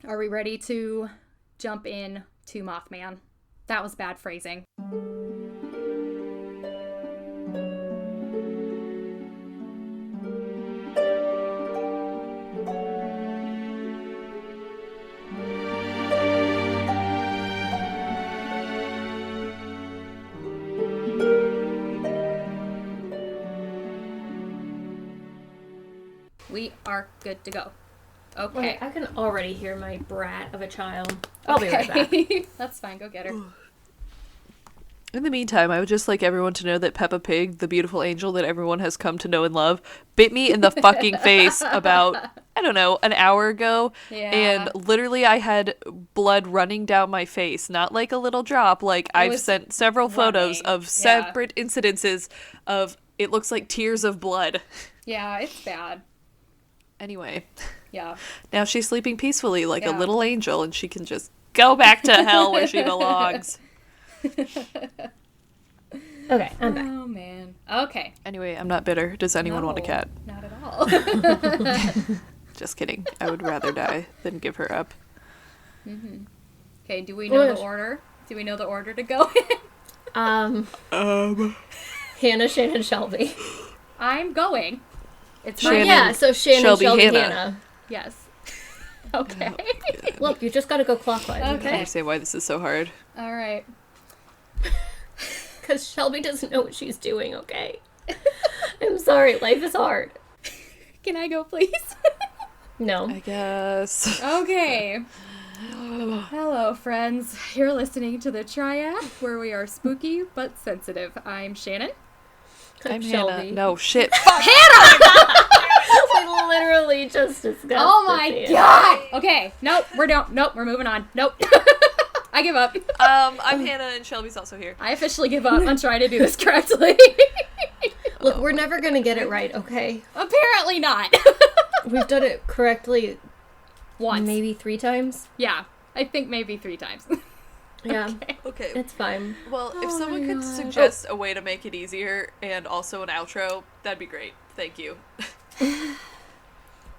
Are we ready to jump in to Mothman? That was bad phrasing. We are good to go. Okay. I can already hear my brat of a child. I'll be right back. That's fine. Go get her. In the meantime, I would just like everyone to know that Peppa Pig, the beautiful angel that everyone has come to know and love, bit me in the fucking face about, I don't know, an hour ago. Yeah. And literally I had blood running down my face. Not like a little drop. Like, I've sent several photos of separate incidences of, it looks like tears of blood. Yeah, it's bad. Anyway. Yeah. Now she's sleeping peacefully like a little angel, and she can just go back to hell where she belongs. Okay, I'm back. Oh, man. Okay. Anyway, I'm not bitter. Does anyone want a cat? Not at all. Just kidding. I would rather die than give her up. Mm-hmm. Okay, do we know the order? Do we know the order to go in? Hannah, Shannon, Shelby. I'm going. It's Shannon, my Yeah, so Shannon, Shelby, Shelby, Hannah. Hannah. Yes. Okay. Look, you just gotta go clockwise. I Okay. understand why this is so hard. All right. Because Shelby doesn't know what she's doing, okay? I'm sorry, life is hard. Can I go, please? No. I guess. Okay. Hello, friends. You're listening to the Triad, where we are spooky but sensitive. I'm Shannon. I'm Shelby. Hannah. No, shit. We literally just discussed Oh my god! Okay, nope, we're moving on. Nope. I give up. I'm Hannah, and Shelby's also here. I officially give up on trying to do this correctly. Look, we're never gonna get it right, okay? Apparently not. We've done it correctly Once. maybe 3 times. Yeah, I think maybe 3 times. Yeah. Okay. It's fine. Well, if someone could suggest a way to make it easier and also an outro, that'd be great. Thank you.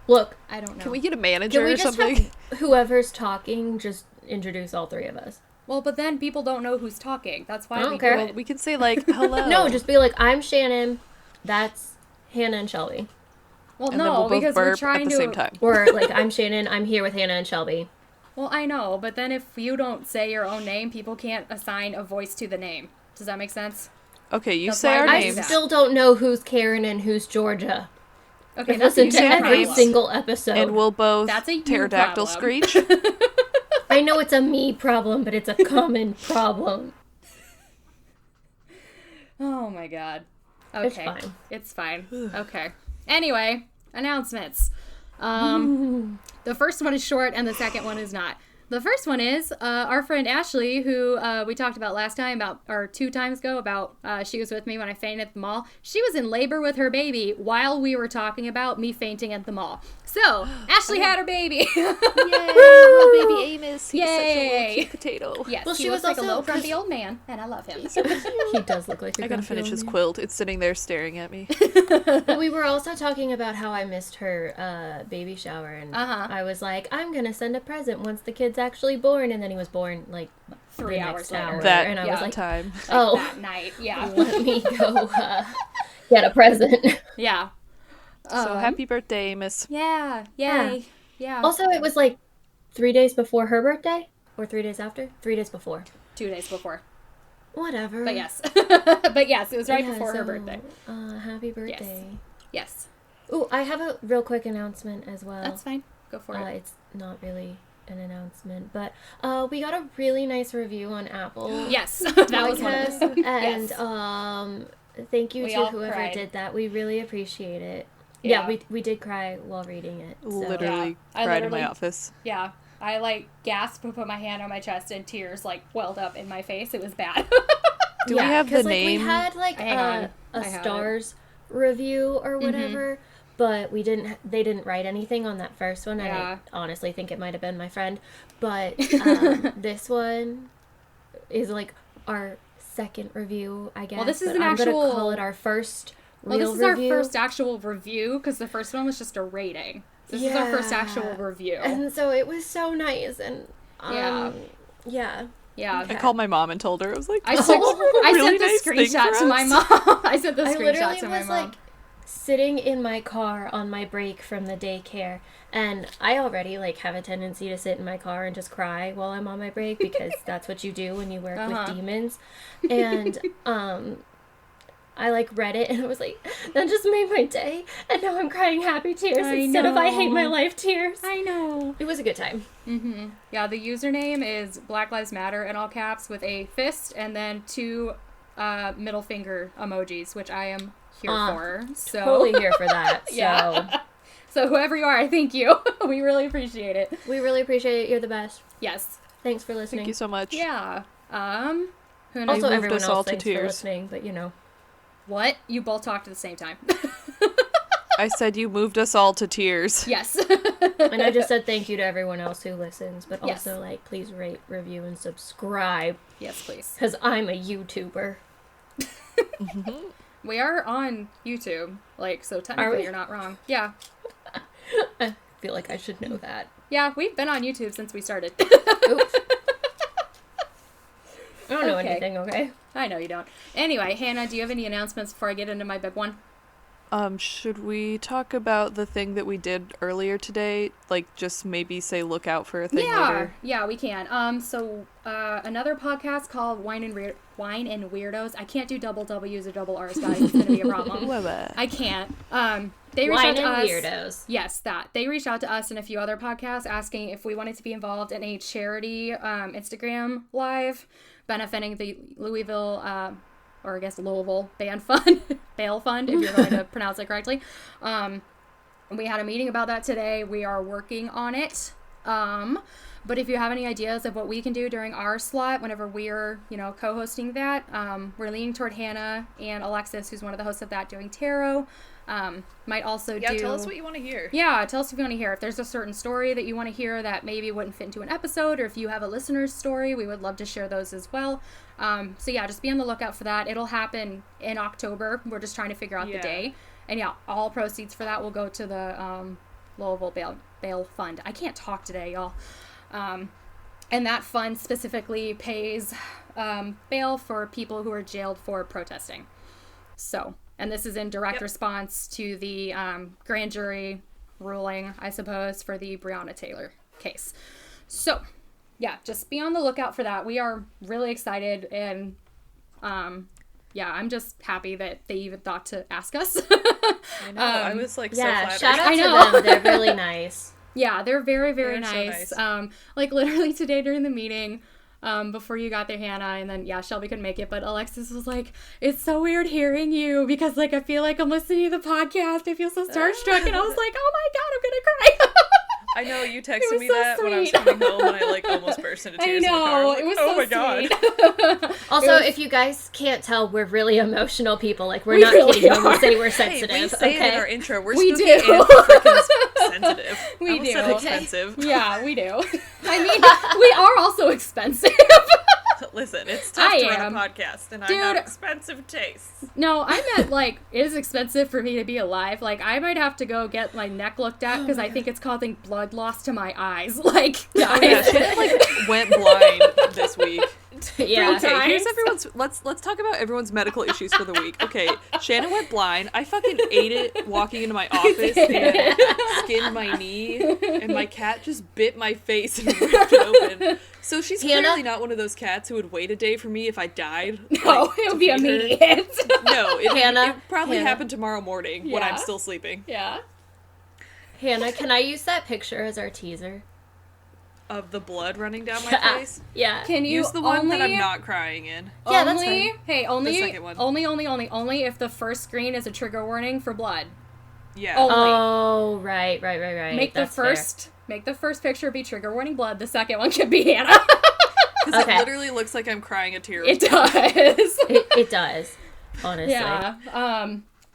Look, I don't know. Can we get a manager can we or just something? have whoever's talking just introduce all 3 of us? Well, but then people don't know who's talking. That's why I don't we care. do Well, it. we can say, like, hello. No, just be like, I'm Shannon, that's Hannah and Shelby. Well, and then no, we'll both because we're burp trying at the to. same time. Or like, I'm Shannon, I'm here with Hannah and Shelby. Well, I know, but then if you don't say your own name, people can't assign a voice to the name. Does that make sense? Okay, you That's say why our we I do names. that. still don't know who's Karen and who's Georgia. Okay, I've that's a listened to you every problem. single episode. And we'll both That's a you pterodactyl problem. screech. I know it's a me problem, but it's a common problem. Oh my god. It's Okay. fine. It's fine. Okay. Anyway, announcements. The first one is short and the second one is not. The first one is our friend Ashley, who we talked about last time, or 2 times ago, about she was with me when I fainted at the mall. She was in labor with her baby while we were talking about me fainting at the mall. So, Ashley had her baby. Yay, little baby Amos. He's such a Yay. little cute potato. Yes, Well, he she looks was like a also- little grumpy old man, and I love him. He does look like a I gotta grumpy finish old his man. quilt. It's sitting there staring at me. We were also talking about how I missed her baby shower, and I was like, I'm gonna send a present once the kid's actually born, and then he was born like 3 the hours next later. hour, That and I was like, time. oh, That night, yeah. let me go get a present. Yeah. So happy birthday, Amos. Yeah. Yay. Yeah. Also, it was like 3 days before her birthday, or 3 days after. 3 days before. 2 days before. Whatever. But yes. But yes, it was right Yeah, before her so, birthday. Happy birthday. Yes. Ooh, I have a real quick announcement as well. That's fine. Go for it. It's not really an announcement, but we got a really nice review on Apple. Yes. That was one of Podcast, them. and Yes. thank you We to all whoever cried. did that. We really appreciate it. Yeah. Yeah, we did cry while reading it. So. Literally I cried in my literally- office. Yeah. I like gasped and put my hand on my chest and tears like welled up in my face. It was bad. Do we have the 'cause, name? We had like Hang on. I a have it. stars review or whatever, but we didn't. They didn't write anything on that first one. Yeah. I honestly think it might have been my friend, but this one is like our second review, I guess. Well, this is but an I'm actual- gonna call it our first Well, real this is review. our first actual review because the first one was just a rating. This is our first actual review. And so it was so nice. And, yeah. Okay. I called my mom and told her. I was like, I sent the screenshot to my mom. I sent the screenshot to my mom. I literally was like sitting in my car on my break from the daycare, and I already like have a tendency to sit in my car and just cry while I'm on my break because that's what you do when you work with demons. And I like read it and it was like, that just made my day, and now I'm crying happy tears instead of I hate my life tears. I know. It was a good time. Mm-hmm. Yeah, the username is Black Lives Matter in all caps with a fist and then 2 middle finger emojis, which I am here for. So totally here for that. So whoever you are, I thank you. We really appreciate it. We really appreciate it. You're the best. Yes. Thanks for listening. Thank you so much. Yeah. Who knows? Also, moved everyone us else all to thanks for tears. listening, but you know. What? You both talked at the same time. I said you moved us all to tears. Yes. And I just said thank you to everyone else who listens, but also, like, please rate, review, and subscribe. Yes, please. Because I'm a YouTuber. We are on YouTube, like, so technically you're not wrong. Yeah. I feel like I should know that. Yeah, we've been on YouTube since we started. Oops. I don't know anything, okay? I know you don't. Anyway, Hannah, do you have any announcements before I get into my big one? Should we talk about the thing that we did earlier today? Like, just maybe say look out for a thing later? Yeah, we can. So, another podcast called Wine and Weirdos. I can't do double W's or double R's, guys. It's going to be a problem. I can't. They reached out to us. Weirdos. Yes, that. They reached out to us and a few other podcasts asking if we wanted to be involved in a charity Instagram live benefiting the Louisville, or I guess Louisville Band Fund, Bail Fund, if you're going to pronounce it correctly. We had a meeting about that today. We are working on it. But if you have any ideas of what we can do during our slot, whenever we're, co-hosting that, we're leaning toward Hannah and Alexis, who's one of the hosts of that, doing tarot. Might also do... Yeah, tell us what you want to hear. Yeah, tell us if you want to hear. If there's a certain story that you want to hear that maybe wouldn't fit into an episode, or if you have a listener's story, we would love to share those as well. So yeah, just be on the lookout for that. It'll happen in October. We're just trying to figure out the day. And yeah, all proceeds for that will go to the Louisville Bail Fund. I can't talk today, y'all. And that fund specifically pays bail for people who are jailed for protesting. So... And this is in direct response to the grand jury ruling, I suppose, for the Breonna Taylor case. So, yeah, just be on the lookout for that. We are really excited, and I'm just happy that they even thought to ask us. I know. I was so flattered. Shout out to them. They're really nice. Yeah, they're very, very nice. So nice. Literally today during the meeting, before you got there, Hannah, and then, Shelby couldn't make it, but Alexis was like, it's so weird hearing you, because, I feel like I'm listening to the podcast, I feel so starstruck, and I was like, oh my god, I'm gonna cry! I know, you texted me that when I was coming home, and I, almost burst into tears in the car. I was like, it was oh my god. Also, if you guys can't tell, we're really emotional people, we're not really kidding when we say we're sensitive, we say it in our intro, we're we spooky do. and freaking sensitive. We do. Said expensive. Yeah, we do. I mean, we are also expensive. Listen, it's tough to run a podcast, and Dude, I have expensive tastes. No, I meant, it is expensive for me to be alive. I might have to go get my neck looked at, because I think it's causing blood loss to my eyes. Yeah, Shannon, went blind this week. Yeah. Okay, here's everyone's... Let's talk about everyone's medical issues for the week. Okay, Shannon went blind. I fucking ate it walking into my office and skinned my knee, and my cat just bit my face and ripped it open. So she's clearly not one of those cats who would wait a day for me if I died. No, it would be immediate. No, it probably happened tomorrow morning when I'm still sleeping. Yeah. Hannah, can I use that picture as our teaser? Of the blood running down my face? Yeah. Can you use the one that I'm not crying in? Yeah, that's fine. Hey, only, the second one. only if the first screen is a trigger warning for blood. Yeah. Only. Oh, right. Make the first picture be trigger warning blood. The second one can be Hannah. Because it literally looks like I'm crying a tear. It does. it does. Honestly. Yeah.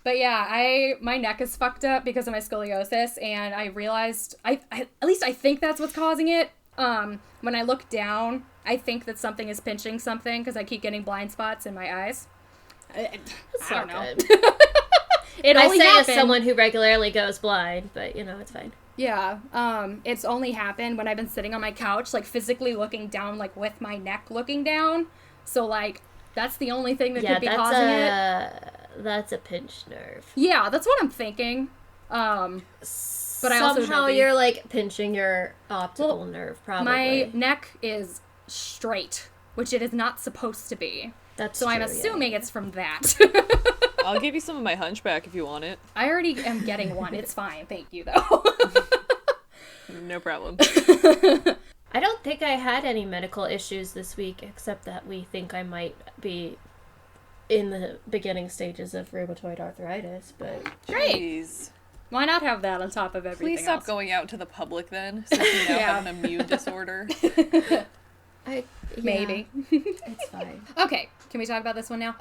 But yeah, my neck is fucked up because of my scoliosis, and I realized, at least I think that's what's causing it. When I look down, I think that something is pinching something because I keep getting blind spots in my eyes. I don't know. I say as someone who regularly goes blind, but it's fine. Yeah. It's only happened when I've been sitting on my couch, like physically looking down, like with my neck looking down. So like that's the only thing that could be causing it. That's a pinched nerve. Yeah, that's what I'm thinking. But I also somehow you're like pinching your optical nerve. Probably my neck is straight, which it is not supposed to be. That's so true, I'm assuming it's from that. I'll give you some of my hunchback if you want it. I already am getting one. It's fine. Thank you, though. No problem. I don't think I had any medical issues this week, except that we think I might be in the beginning stages of rheumatoid arthritis, but... Great. Jeez. Why not have that on top of everything Please stop else? going out to the public then, since you now have an immune disorder. Maybe. It's fine. Okay, can we talk about this one now?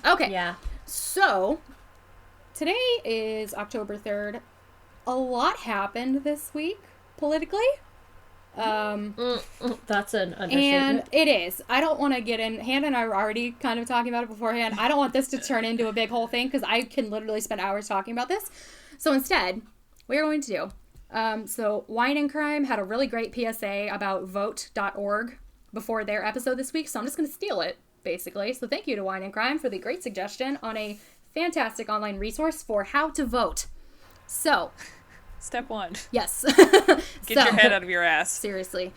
Okay. Yeah. So, today is October 3rd. A lot happened this week, politically. That's an understatement. And it is. I don't want to get in. Hannah and I were already kind of talking about it beforehand. I don't want this to turn into a big whole thing because I can literally spend hours talking about this. So instead, we are going to do. So Wine and Crime had a really great PSA about vote.org before their episode this week. So I'm just going to steal it, basically. So thank you to Wine and Crime for the great suggestion on a fantastic online resource for how to vote. So... Step 1. Yes. Get your head out of your ass. Seriously.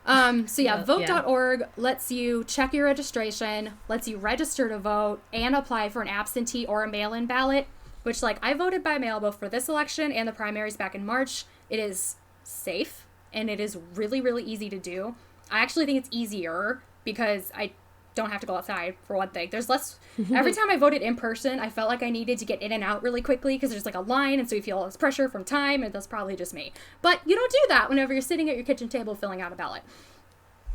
So yeah, vote.org lets you check your registration, lets you register to vote, and apply for an absentee or a mail-in ballot, which, like, I voted by mail both for this election and the primaries back in March. It is safe, and it is really, really easy to do. I actually think it's easier because I don't have to go outside, for one thing. There's less... Every time I voted in person, I felt like I needed to get in and out really quickly because there's, like, a line, and so you feel all this pressure from time, and that's probably just me. But you don't do that whenever you're sitting at your kitchen table filling out a ballot.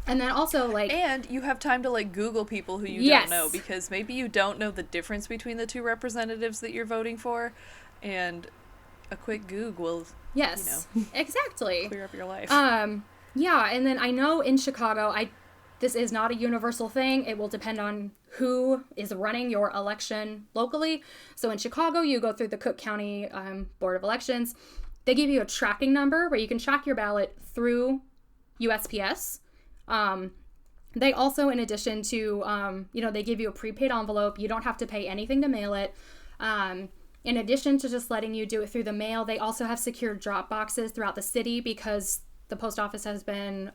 And then also, like... And you have time to, like, Google people who you don't know, because maybe you don't know the difference between the two representatives that you're voting for, and a quick Goog will, exactly. clear up your life. Yeah, and then I know in Chicago, this is not a universal thing. It will depend on who is running your election locally. So in Chicago, you go through the Cook County Board of Elections. They give you a tracking number where you can track your ballot through USPS. They also, in addition to, they give you a prepaid envelope. You don't have to pay anything to mail it. In addition to just letting you do it through the mail, they also have secured drop boxes throughout the city because the post office has been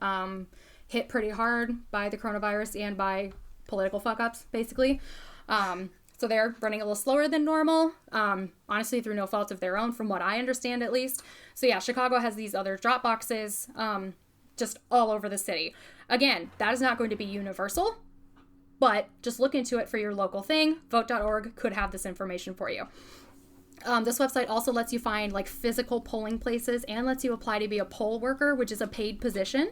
hit pretty hard by the coronavirus and by political fuck-ups, basically. So they're running a little slower than normal, honestly, through no fault of their own, from what I understand, at least. So yeah, Chicago has these other drop boxes just all over the city. Again, that is not going to be universal, but just look into it for your local thing. Vote.org could have this information for you. This website also lets you find, like, physical polling places and lets you apply to be a poll worker, which is a paid position.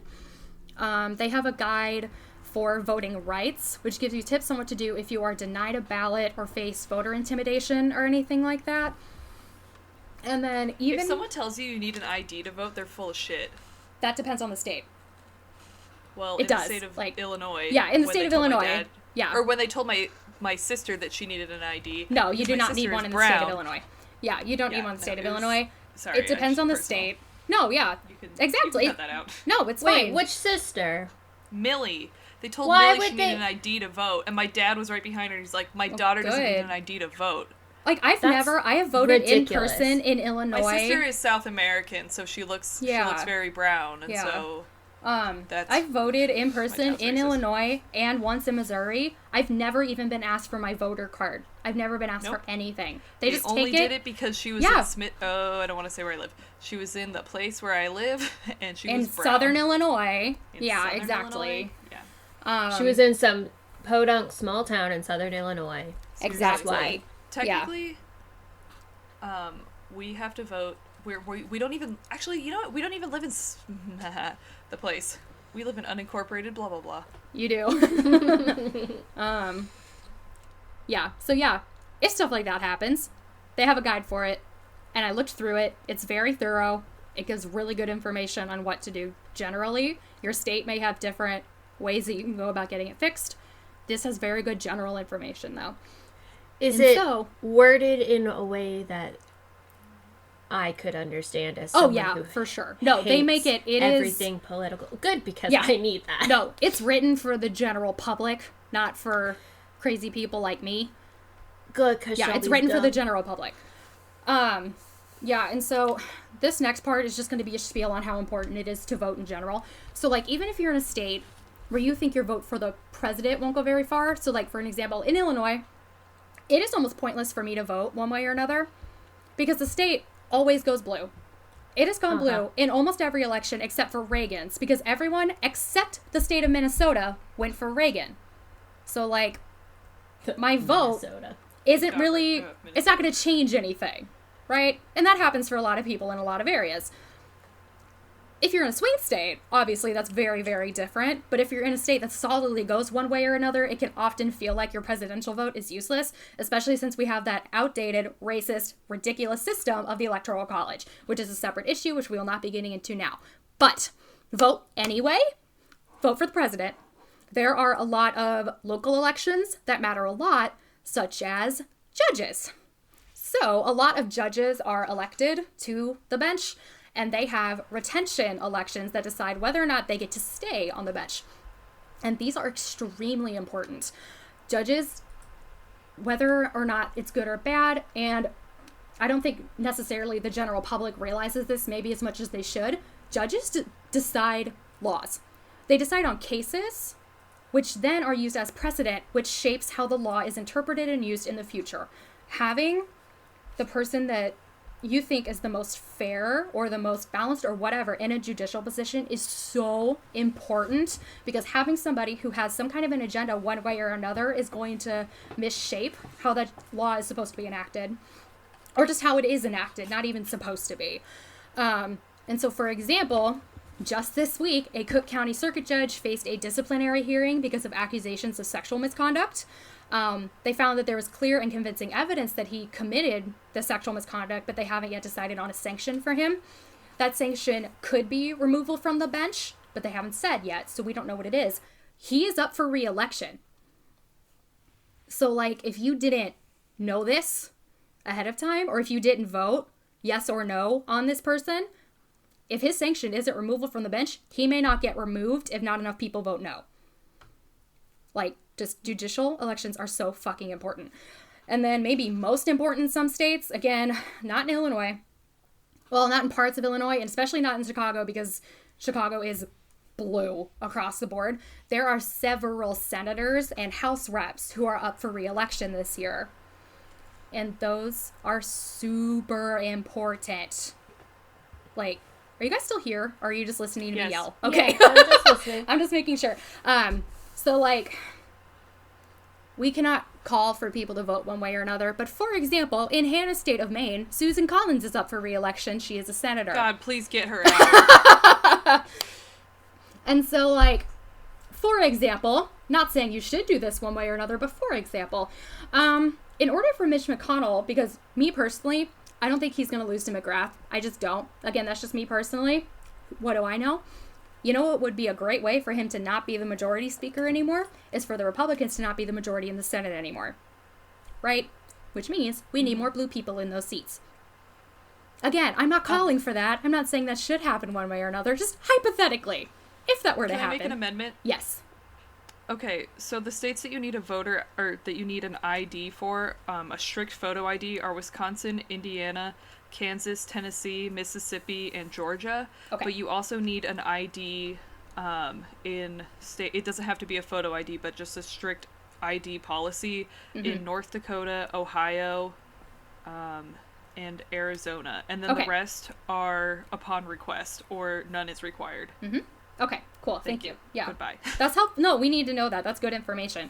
They have a guide for voting rights, which gives you tips on what to do if you are denied a ballot or face voter intimidation or anything like that. And then even... If someone tells you need an ID to vote, they're full of shit. That depends on the state. Well, it in does. the state of like, Illinois. Yeah, in the state of Illinois. Yeah. Or when they told my sister that she needed an ID. No, you do not need one in the state of Illinois. Yeah, you don't need one in the state of Illinois. Sorry, it depends on the state. No, yeah. Exactly. You can cut that out. No, it's Wait, fine. which sister? Millie. They told Millie she needed an ID to vote, and my dad was right behind her, and he's like, my daughter doesn't need an ID to vote. Like, I have voted ridiculous. In person in Illinois. My sister is South American, so she looks very brown, and so... I've voted in person in Illinois and once in Missouri. I've never even been asked for my voter card. I've never been asked for anything. They just only take did it because she was in Smith. Oh, I don't want to say where I live. She was in the place where I live, and she was brown. Southern Illinois. Southern Exactly. Illinois? Yeah. She was in some podunk small town in Southern Illinois. Exactly. Technically, we have to vote. We don't even... Actually, you know what? We don't even live in the place. We live in unincorporated blah, blah, blah. You do. Yeah. So, yeah. If stuff like that happens, they have a guide for it. And I looked through it. It's very thorough. It gives really good information on what to do generally. Your state may have different ways that you can go about getting it fixed. This has very good general information, though. Is it worded in a way that I could understand as Oh, someone yeah, who for sure. No, they make hates it everything political. Good, because Yeah. I need that. No, it's written for the general public, not for crazy people like me. Good, because Yeah, it's written for the general public. Yeah, and so this next part is just going to be a spiel on how important it is to vote in general. So, like, even if you're in a state where you think your vote for the president won't go very far, so, like, for an example, in Illinois, it is almost pointless for me to vote one way or another because the state always goes blue. It has gone blue in almost every election except for Reagan's because everyone except the state of Minnesota went for Reagan. So, like, my vote isn't really, it's not going to change anything, right? And that happens for a lot of people in a lot of areas. If you're in a swing state, obviously that's very, very different. But if you're in a state that solidly goes one way or another, it can often feel like your presidential vote is useless, especially since we have that outdated, racist, ridiculous system of the Electoral College, which is a separate issue, which we will not be getting into now. But vote anyway. Vote for the president. There are a lot of local elections that matter a lot, such as judges. So a lot of judges are elected to the bench, and they have retention elections that decide whether or not they get to stay on the bench. And these are extremely important. Judges, whether or not it's good or bad, and I don't think necessarily the general public realizes this maybe as much as they should, judges decide laws. They decide on cases, which then are used as precedent, which shapes how the law is interpreted and used in the future. Having the person that you think is the most fair or the most balanced or whatever in a judicial position is so important because having somebody who has some kind of an agenda one way or another is going to misshape how that law is supposed to be enacted or just how it is enacted, not even supposed to be. And so, for example, just this week, a Cook County Circuit Judge faced a disciplinary hearing because of accusations of sexual misconduct. They found that there was clear and convincing evidence that he committed the sexual misconduct, but they haven't yet decided on a sanction for him. That sanction could be removal from the bench, but they haven't said yet, so we don't know what it is. He is up for re-election. So, like, if you didn't know this ahead of time, or if you didn't vote yes or no on this person, if his sanction isn't removal from the bench, he may not get removed if not enough people vote no. Like, just judicial elections are so fucking important. And then maybe most important in some states, again, not in Illinois. Well, not in parts of Illinois, and especially not in Chicago because Chicago is blue across the board. There are several senators and House reps who are up for re-election this year. And those are super important. Like, are you guys still here? Or are you just listening to me yell? Okay. Yeah, I'm just listening. I'm just making sure. So, like, we cannot call for people to vote one way or another. But, for example, in Hannah's state of Maine, Susan Collins is up for re-election. She is a senator. God, please get her out. And so, like, for example, not saying you should do this one way or another, but for example, in order for Mitch McConnell, because me personally, I don't think he's going to lose to McGrath. I just don't. Again, that's just me personally. What do I know? You know what would be a great way for him to not be the majority speaker anymore? Is for the Republicans to not be the majority in the Senate anymore. Right? Which means we need more blue people in those seats. Again, I'm not calling for that. I'm not saying that should happen one way or another. Just hypothetically, if that were to happen. Can I make an amendment? Yes. Okay, so the states that you need a voter, or that you need an ID for, a strict photo ID, are Wisconsin, Indiana, Kansas, Tennessee, Mississippi, and Georgia. Okay. But you also need an ID in state. It doesn't have to be a photo ID, but just a strict ID policy in North Dakota, Ohio, and Arizona. And then the rest are upon request, or none is required. Mm-hmm. Okay, cool. Thank you. Yeah. Goodbye. That's help. No, we need to know that. That's good information.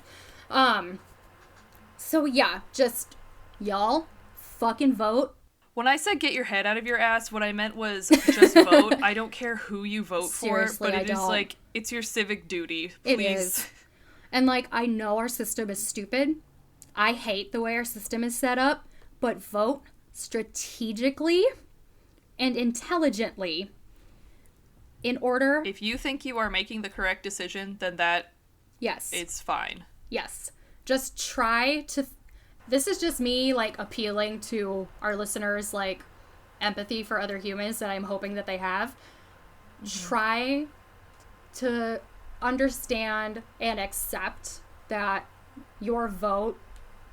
So yeah, just y'all fucking vote. When I said get your head out of your ass, what I meant was just vote. I don't care who you vote Seriously, for, but I it is don't. like, it's your civic duty. Please. It is. And like, I know our system is stupid. I hate the way our system is set up, but vote strategically and intelligently in order. If you think you are making the correct decision, then that Yes. it's fine. Yes. Just try to. This is just me, like, appealing to our listeners, like, empathy for other humans that I'm hoping that they have, try to understand and accept that your vote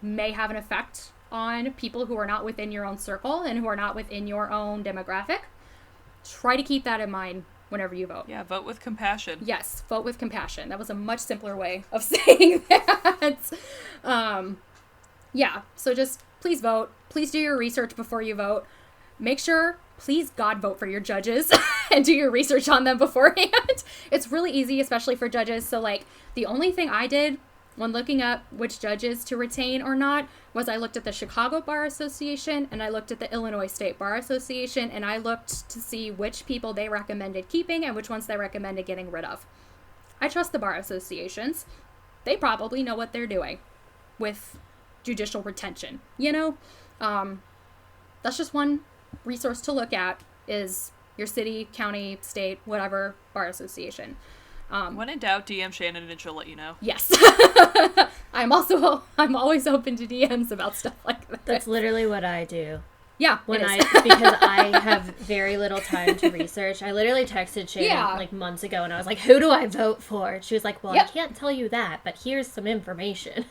may have an effect on people who are not within your own circle and who are not within your own demographic. Try to keep that in mind whenever you vote. Yeah, vote with compassion. Yes, vote with compassion. That was a much simpler way of saying that. Yeah, so just please vote. Please do your research before you vote. Make sure, please God, vote for your judges and do your research on them beforehand. It's really easy, especially for judges. So, like, the only thing I did when looking up which judges to retain or not was I looked at the Chicago Bar Association and I looked at the Illinois State Bar Association, and I looked to see which people they recommended keeping and which ones they recommended getting rid of. I trust the bar associations. They probably know what they're doing with judicial retention, you know? That's just one resource to look at, is your city, county, state, whatever bar association. When in doubt, DM Shannon and she'll let you know. Yes. I'm always open to DMs about stuff like that. That's literally what I do. Yeah, because I have very little time to research. I literally texted Shannon like months ago and I was like, who do I vote for? And she was like, well, I can't tell you that, but here's some information.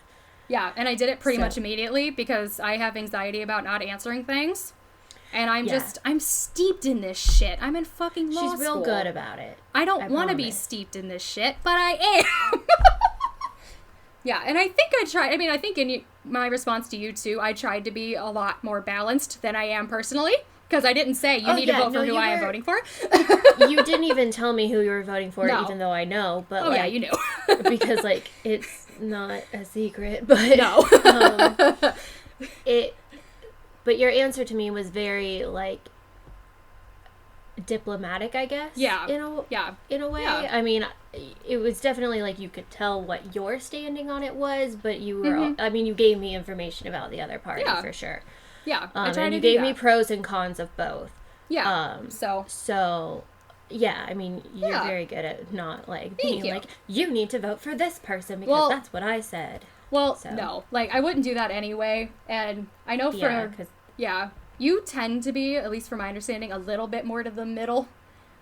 Yeah, and I did it pretty much immediately because I have anxiety about not answering things. And I'm steeped in this shit. I'm in fucking law school. She's real good about it. I don't want to be steeped in this shit, but I am. Yeah, and I think I think in my response to you too, I tried to be a lot more balanced than I am personally. Because I didn't say you need to vote for who I am voting for. You didn't even tell me who you were voting for, even though I know. But yeah, you knew. Because like it's not a secret, but no. But your answer to me was very like diplomatic, I guess. Yeah. In a way. Yeah. I mean, it was definitely like you could tell what your standing on it was, but you were. I mean, you gave me information about the other party for sure. Yeah, and you gave me pros and cons of both. Yeah. So, yeah, I mean, you're very good at not like being like, you need to vote for this person because that's what I said. Well, no, like I wouldn't do that anyway. And I know you tend to be, at least from my understanding, a little bit more to the middle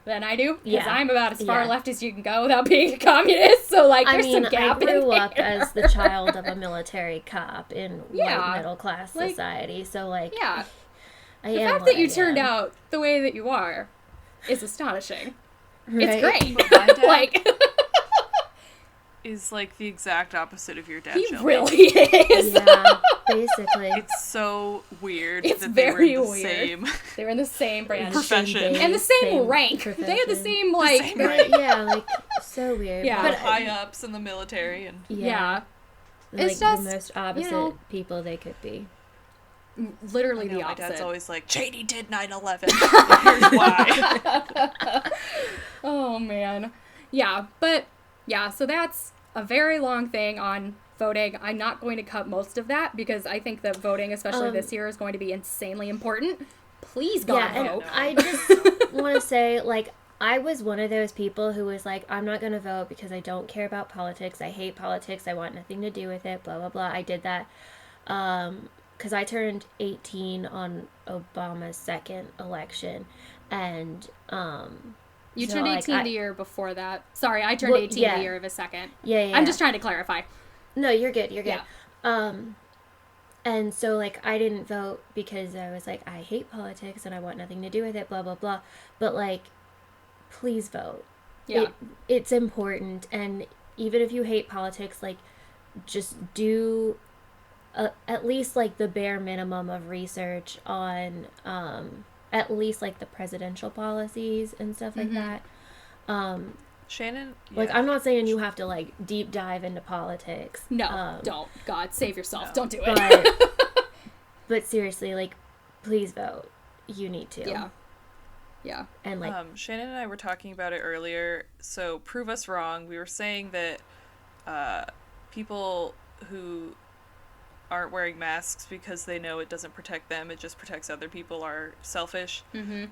than I do. Because I'm about as far left as you can go without being a communist. So like, there's some gap in there. I grew up as the child of a military cop in white middle class society. So like, the fact that you turned out the way that you are is astonishing. Right? It's great. My dad like is like the exact opposite of your dad. He really is. Yeah, basically. It's so weird it's that they were in the weird. same they were in the same branch profession and the same rank. Profession. They had the same like like so weird. Yeah. but high ups in the military and like it's just the most opposite people they could be. Literally the my opposite. dad's always like, Cheney did 9/11. Here's why. Oh man. Yeah, but yeah, so that's a very long thing on voting. I'm not going to cut most of that because I think that voting, especially this year, is going to be insanely important. Please, God, vote. And I just want to say, like, I was one of those people who was like, I'm not going to vote because I don't care about politics. I hate politics. I want nothing to do with it, blah, blah, blah. I did that because I turned 18 on Obama's second election. And you turned 18 the year before that. Sorry, I turned 18 the year of his second. Yeah. I'm just trying to clarify. No, you're good. You're good. Yeah. And so, like, I didn't vote because I was like, I hate politics and I want nothing to do with it, blah, blah, blah. But, like, please vote. Yeah. It's important. And even if you hate politics, like, just do at least, like, the bare minimum of research on at least like the presidential policies and stuff like that. Shannon, like I'm not saying you have to like deep dive into politics. No, don't. God, save yourself. No. Don't do it. But seriously, like, please vote. You need to. Yeah. And like, Shannon and I were talking about it earlier. So prove us wrong. We were saying that people who aren't wearing masks because they know it doesn't protect them, it just protects other people, are selfish.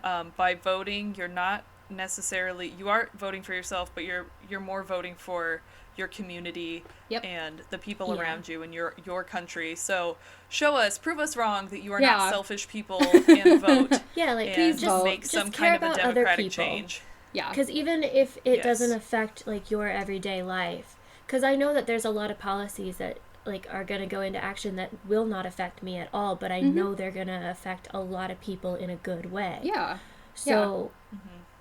By voting, you're not necessarily, you are voting for yourself, but you're more voting for your community and the people around you and your country. So prove us wrong that you are not selfish people and vote. Yeah, like, and please just make just some care kind of a about other democratic people. change. Yeah. Because even if it doesn't affect, like, your everyday life, because I know that there's a lot of policies that, like, are going to go into action that will not affect me at all, but I know they're going to affect a lot of people in a good way. Yeah. So...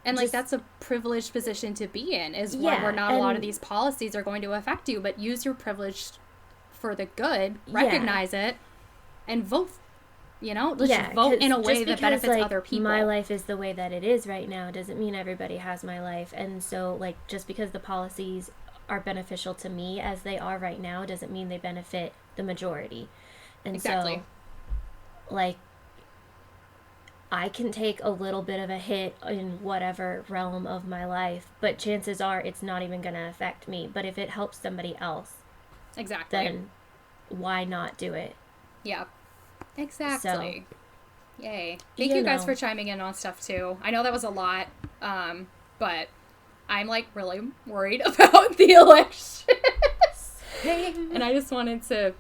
And, like, that's a privileged position to be in, is where not a lot of these policies are going to affect you, but use your privilege for the good, recognize it, and vote, you know? Just vote in a way that benefits other people. My life is the way that it is right now doesn't mean everybody has my life. And so, like, just because the policies are beneficial to me as they are right now doesn't mean they benefit the majority. And so, like, I can take a little bit of a hit in whatever realm of my life, but chances are it's not even going to affect me. But if it helps somebody else, then why not do it? Yeah, exactly. So, yay. Thank you you guys for chiming in on stuff, too. I know that was a lot, but I'm, like, really worried about the election. And I just wanted to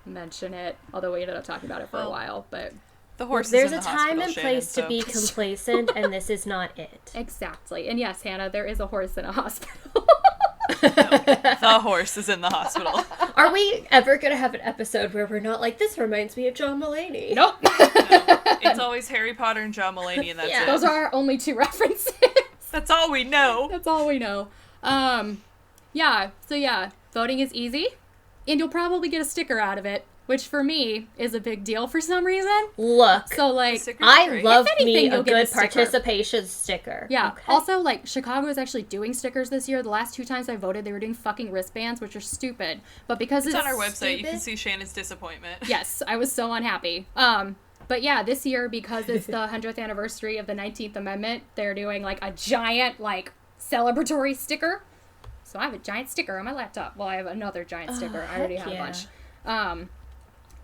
mention it, although we ended up talking about it for a while, but... The horse There's is in a the time hospital, and Shannon, place to be complacent, and this is not it. Exactly. And yes, Hannah, there is a horse in a hospital. The horse is in the hospital. Are we ever going to have an episode where we're not like, this reminds me of John Mulaney? Nope. No. It's always Harry Potter and John Mulaney, and that's it. Those are our only two references. That's all we know. That's all we know. Voting is easy, and you'll probably get a sticker out of it, which for me is a big deal for some reason. Look, so like I love me a good participation sticker. Yeah. Okay. Also, like, Chicago is actually doing stickers this year. The last 2 times I voted, they were doing fucking wristbands, which are stupid. But because it's on our website, stupid, you can see Shannon's disappointment. Yes, I was so unhappy. But yeah, this year, because it's the 100th anniversary of the 19th Amendment, they're doing like a giant, like, celebratory sticker. So I have a giant sticker on my laptop. Well, I have another giant sticker. I already have a bunch.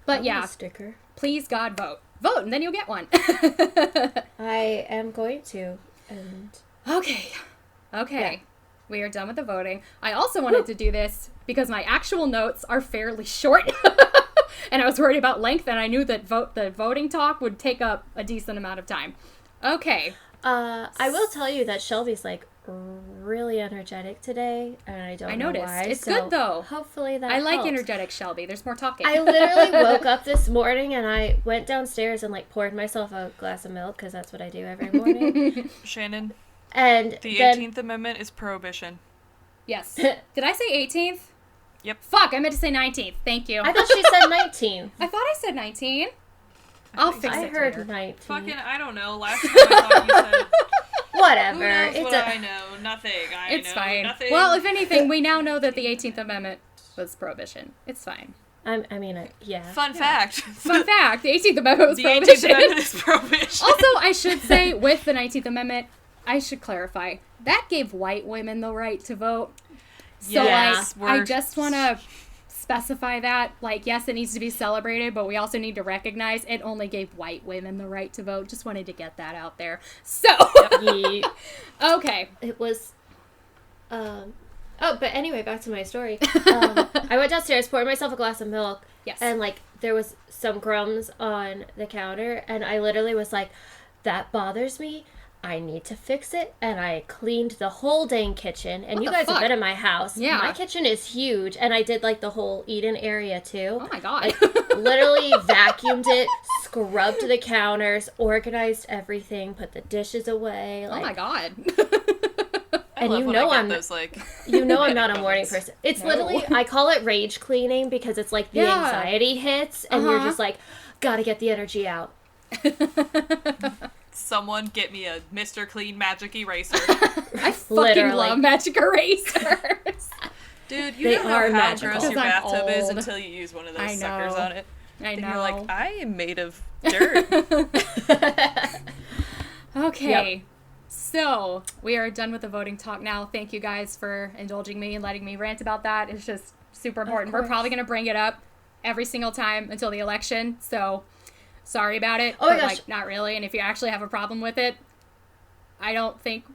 But yeah, sticker. Please, God, vote. Vote, and then you'll get one. I am going to. And Okay. Yeah. We are done with the voting. I also wanted to do this because my actual notes are fairly short. And I was worried about length, and I knew that the voting talk would take up a decent amount of time. Okay. I will tell you that Shelby's, like, really energetic today, and I don't know why. It's good, though. Hopefully that I like helps. energetic Shelby. There's more talking. I literally woke up this morning, and I went downstairs and, like, poured myself a glass of milk, because that's what I do every morning. Shannon, and the 18th Amendment is prohibition. Yes. Did I say 18th? Yep. Fuck, I meant to say 19th. Thank you. I thought she said 19. I thought I said 19. I'll fix it I heard later. 19. Fucking, I don't know. Last time I thought you said... Whatever. Who knows what I know? Nothing. It's know fine. nothing. Well, if anything, we now know that the 18th Amendment was prohibition. It's fine. I mean, yeah. Fun fact. Fun fact, the 18th Amendment was The prohibition. 18th Amendment is prohibition. Also, I should say, with the 19th Amendment, I should clarify, that gave white women the right to vote. So, yes, I just want to specify that, like, yes, it needs to be celebrated, but we also need to recognize it only gave white women the right to vote. Just wanted to get that out there. So, okay. It was, but anyway, back to my story. I went downstairs, poured myself a glass of milk, and, like, there was some crumbs on the counter, and I literally was like, that bothers me. I need to fix it, and I cleaned the whole dang kitchen, and you guys have been in my house. Yeah. My kitchen is huge, and I did, like, the whole eat-in area, too. Oh, my God. Like, literally vacuumed it, scrubbed the counters, organized everything, put the dishes away. Like, oh, my God. And you know I'm not a morning person. It's literally, I call it rage cleaning, because it's like the anxiety hits, and you're just like, gotta get the energy out. Someone get me a Mr. Clean magic eraser. I fucking love magic erasers. Dude, you don't know how magical. gross your bathtub is until you use one of those suckers on it. I know. And you're like, I am made of dirt. Okay. Yep. So, we are done with the voting talk now. Thank you guys for indulging me and letting me rant about that. It's just super important. We're probably going to bring it up every single time until the election, so... Sorry about it, but, like, not really. And if you actually have a problem with it, I don't think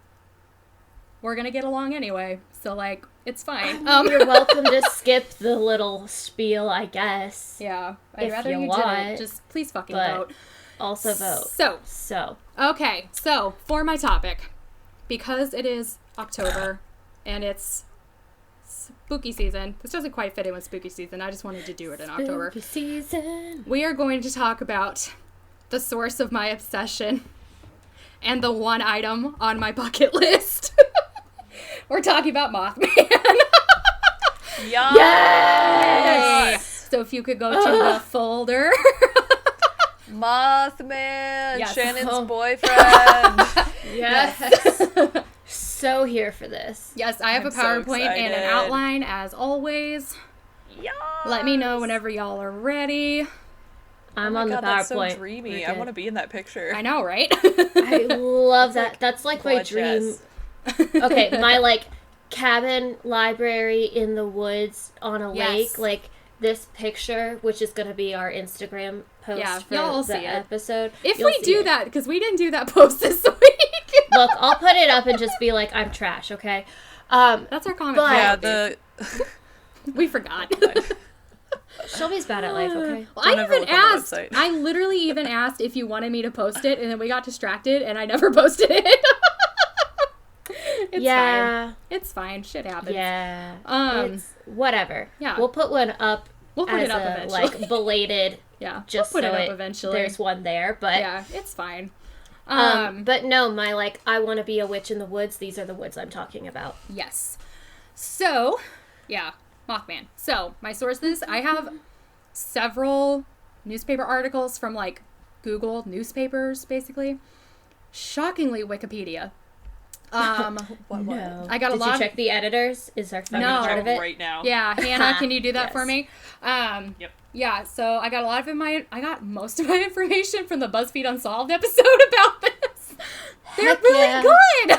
we're gonna get along anyway. So, like, it's fine. You're welcome to skip the little spiel, I guess. Yeah. I'd If rather you you want, didn't. Just please fucking but- vote. Also vote. So, okay. So, for my topic, because it is October and it's spooky season. This doesn't quite fit in with spooky season. I just wanted to do it in October. Spooky season. We are going to talk about the source of my obsession and the one item on my bucket list. We're talking about Mothman. Yes! So if you could go to the folder. Mothman, Yes. Shannon's Oh. boyfriend. Yes. So here for this. Yes, I have I'm a so PowerPoint and an excited. outline as always. Yes. Let me know whenever y'all are ready. I'm Oh my on God, the that's PowerPoint. so dreamy. We're I good. want to be in that picture. I know, right? I love that. That's like my Blood dream. chest. Okay, my like cabin library in the woods on a Yes. lake, like this picture, which is going to be our Instagram post Yeah, for y'all will the see it. episode. If You'll we see do it. that, because we didn't do that post this week. Look, I'll put it up and just be like, I'm trash, okay? That's our comment. But- Yeah, policy. We forgot. Shelby's bad at life, okay? Well, I Don't ever even look on the asked. website. I literally even asked if you wanted me to post it, and then we got distracted, and I never posted it. It's fine. Yeah. It's fine. Shit happens. Yeah. Um, Whatever. yeah. We'll put one up We'll put as it up a, eventually. like, belated, Yeah, just we'll put so it up eventually. there's one there, but... Yeah, it's fine. But no, my, like, I want to be a witch in the woods, these are the woods I'm talking about. Yes. So, yeah, Mothman. So, my sources, I have several newspaper articles from, like, Google newspapers, basically. Shockingly, Wikipedia. What? No. I got a Did lot you of- check the editors? Is there I'm No. gonna part check of it? right now. Yeah, Hannah, can you do that for Yes. me? Yep. Yeah, so I got a lot of I got most of my information from the BuzzFeed Unsolved episode about this. They're Heck really yeah. good.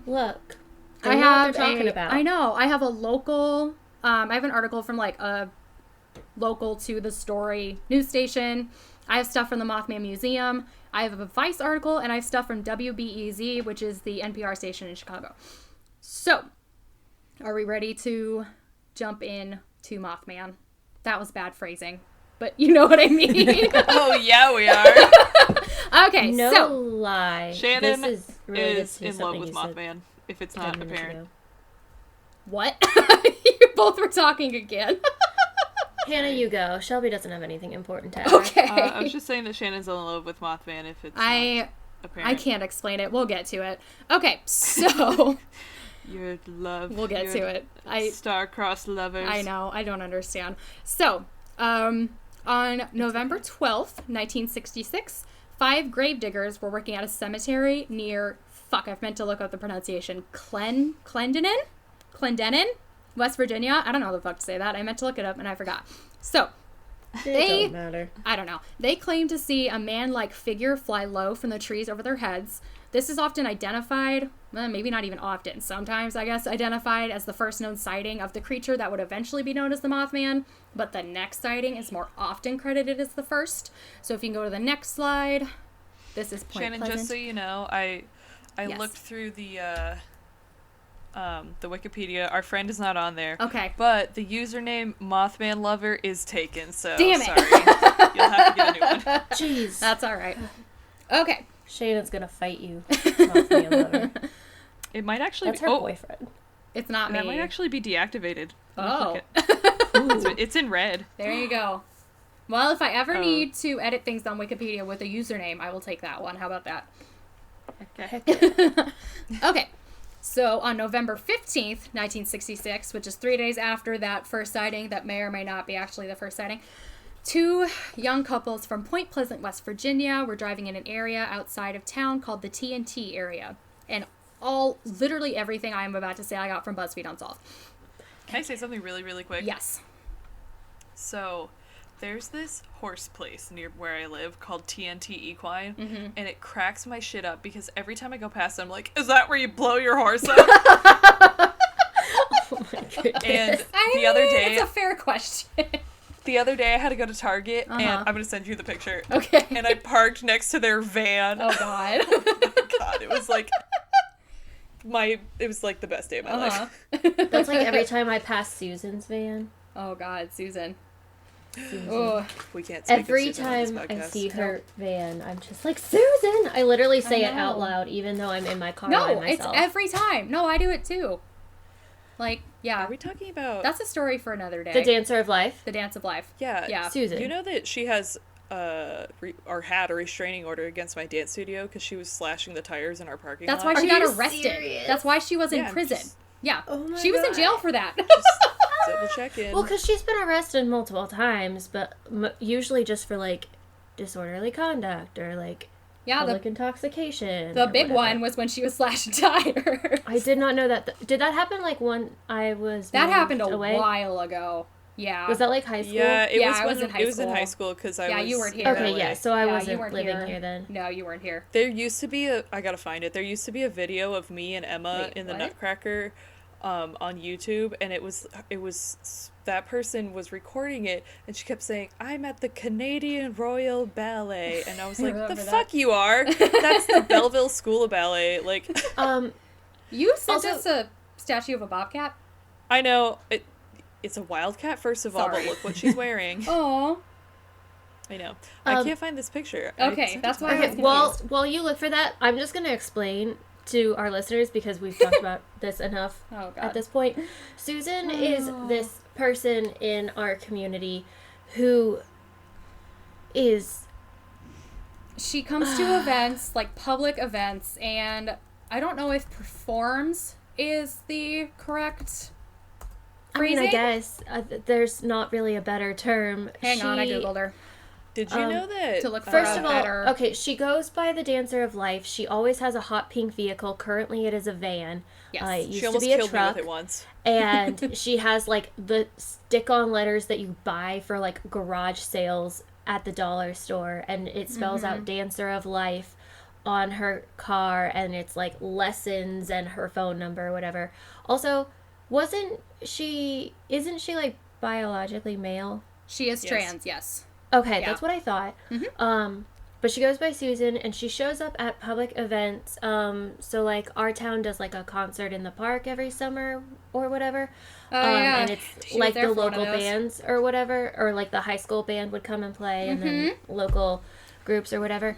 Look. I know have what they're talking about. I know. I have a local. I have an article from like a local to the story news station. I have stuff from the Mothman Museum. I have a Vice article, and I have stuff from WBEZ, which is the NPR station in Chicago. So, are we ready to jump in to Mothman? That was bad phrasing, but you know what I mean. Oh yeah, we are. Okay, No so lie. Shannon this is, really is to in love something with you said Mothman. If it's 10 not minutes apparent. ago. what? You both were talking again. Hannah, you go. Shelby doesn't have anything important to add. Okay. I was just saying that Shannon's in love with Mothman. If it's not I apparent. can't explain it. We'll get to it. Okay, so Your love. we'll get to it. Star-crossed lovers. I know. I don't understand. So, on November 12th, 1966, 5 gravediggers were working at a cemetery near, I've meant to look up the pronunciation, Clendenin, West Virginia. I don't know how the fuck to say that. I meant to look it up and I forgot. So, It don't matter. I don't know. They claim to see a man-like figure fly low from the trees over their heads. This is often identified, maybe not even often, sometimes I guess identified as the first known sighting of the creature that would eventually be known as the Mothman, but the next sighting is more often credited as the first. So if you can go to the next slide, this is Point Shannon, Pleasant. just so you know, I Yes. looked through the Wikipedia. Our friend is not on there. Okay. But the username Mothman Lover is taken, so Damn it. sorry. You'll have to get a new one. Jeez. That's all right. Okay. Shannon's gonna fight you. Mothman lover. It might actually That's be her boyfriend. It's not that me. might actually be deactivated. Let me Oh. click it. It's in red. There you go. Well, if I ever Oh. need to edit things on Wikipedia with a username, I will take that one. How about that? Okay. Okay. So on November 15th, 1966, which is 3 days after that first sighting, that may or may not be actually the first sighting, 2 young couples from Point Pleasant, West Virginia were driving in an area outside of town called the TNT area. And literally everything I am about to say I got from BuzzFeed Unsolved. Can I say something really, really quick? Yes. So, there's this horse place near where I live called TNT Equine, and it cracks my shit up because every time I go past it, I'm like, is that where you blow your horse up? Oh my goodness. And I the other mean, day, it's a fair question. The other day I had to go to Target, and Uh-huh. I'm going to send you the picture. Okay. And I parked next to their van. Oh, God. God, it was like the best day of my life. That's like every time I pass Susan's van. Oh, God, Susan. Susan. Oh, We can't speak Every of Susan on this time I podcast. see her van, I'm just like, Susan! I literally say it out know. loud, even though I'm in my car by no, it's myself. every time. No, I do it too. Like, yeah. Are we talking about... That's a story for another day. The Dancer of Life. The Dance of Life. Yeah. Yeah. Susan. You know that she has or had a restraining order against my dance studio because she was slashing the tires in our parking That's lot? why she Are got you arrested. serious? That's why she was in Yeah, prison. just- Yeah. Oh my She was in God. jail for that. Double check in. Well, because she's been arrested multiple times, but usually just for, like, disorderly conduct or, like, Yeah, public intoxication. the or big whatever. one was when she was slashing tires. I did not know that. Did that happen, like, when I was That moved happened a away? while ago. Yeah. Was that, like, high school? Yeah, it Yeah, was I was when in high it was in school. high school because I Yeah, was you weren't in here. Okay, LA. yeah, so I Yeah, you wasn't weren't living here. here. then. No, you weren't here. There used to be I gotta find it. There used to be a video of me and Emma Wait, in the what? Nutcracker, on YouTube, and it was that person was recording it, and she kept saying, "I'm at the Canadian Royal Ballet," and I was like, "The remember that. fuck you are? That's the Belleville School of Ballet." Like, You sent Also- us a statue of a bobcat? I know it's a wildcat first of all, Sorry. but look what she's wearing. Oh. I know. I Um, can't find this picture. I Okay, sent it that's to why I my was Okay, confused. while you look for that, I'm just going to explain to our listeners, because we've talked about this enough Oh, God. at this point. Susan is this person in our community who is... She comes to events, like public events, and I don't know if performs is the correct I mean, phrasing. I guess there's not really a better term. Hang on, I She- googled her Did you know that? to look for First a of all, better. okay, she goes by the Dancer of Life. She always has a hot pink vehicle. Currently, it is a van. Yes. It She used to almost be a killed me truck. with it once. And she has, like, the stick-on letters that you buy for, like, garage sales at the dollar store. And it spells out Dancer of Life on her car. And it's, like, lessons and her phone number or whatever. Also, isn't she, like, biologically male? She is Yes. trans, yes. Okay, Yeah. that's what I thought. But she goes by Susan, and she shows up at public events. So, like, our town does, like, a concert in the park every summer or whatever. Oh, yeah. And it's, She was like, there the for one of local those. bands or whatever. Or, like, the high school band would come and play, and then local groups or whatever.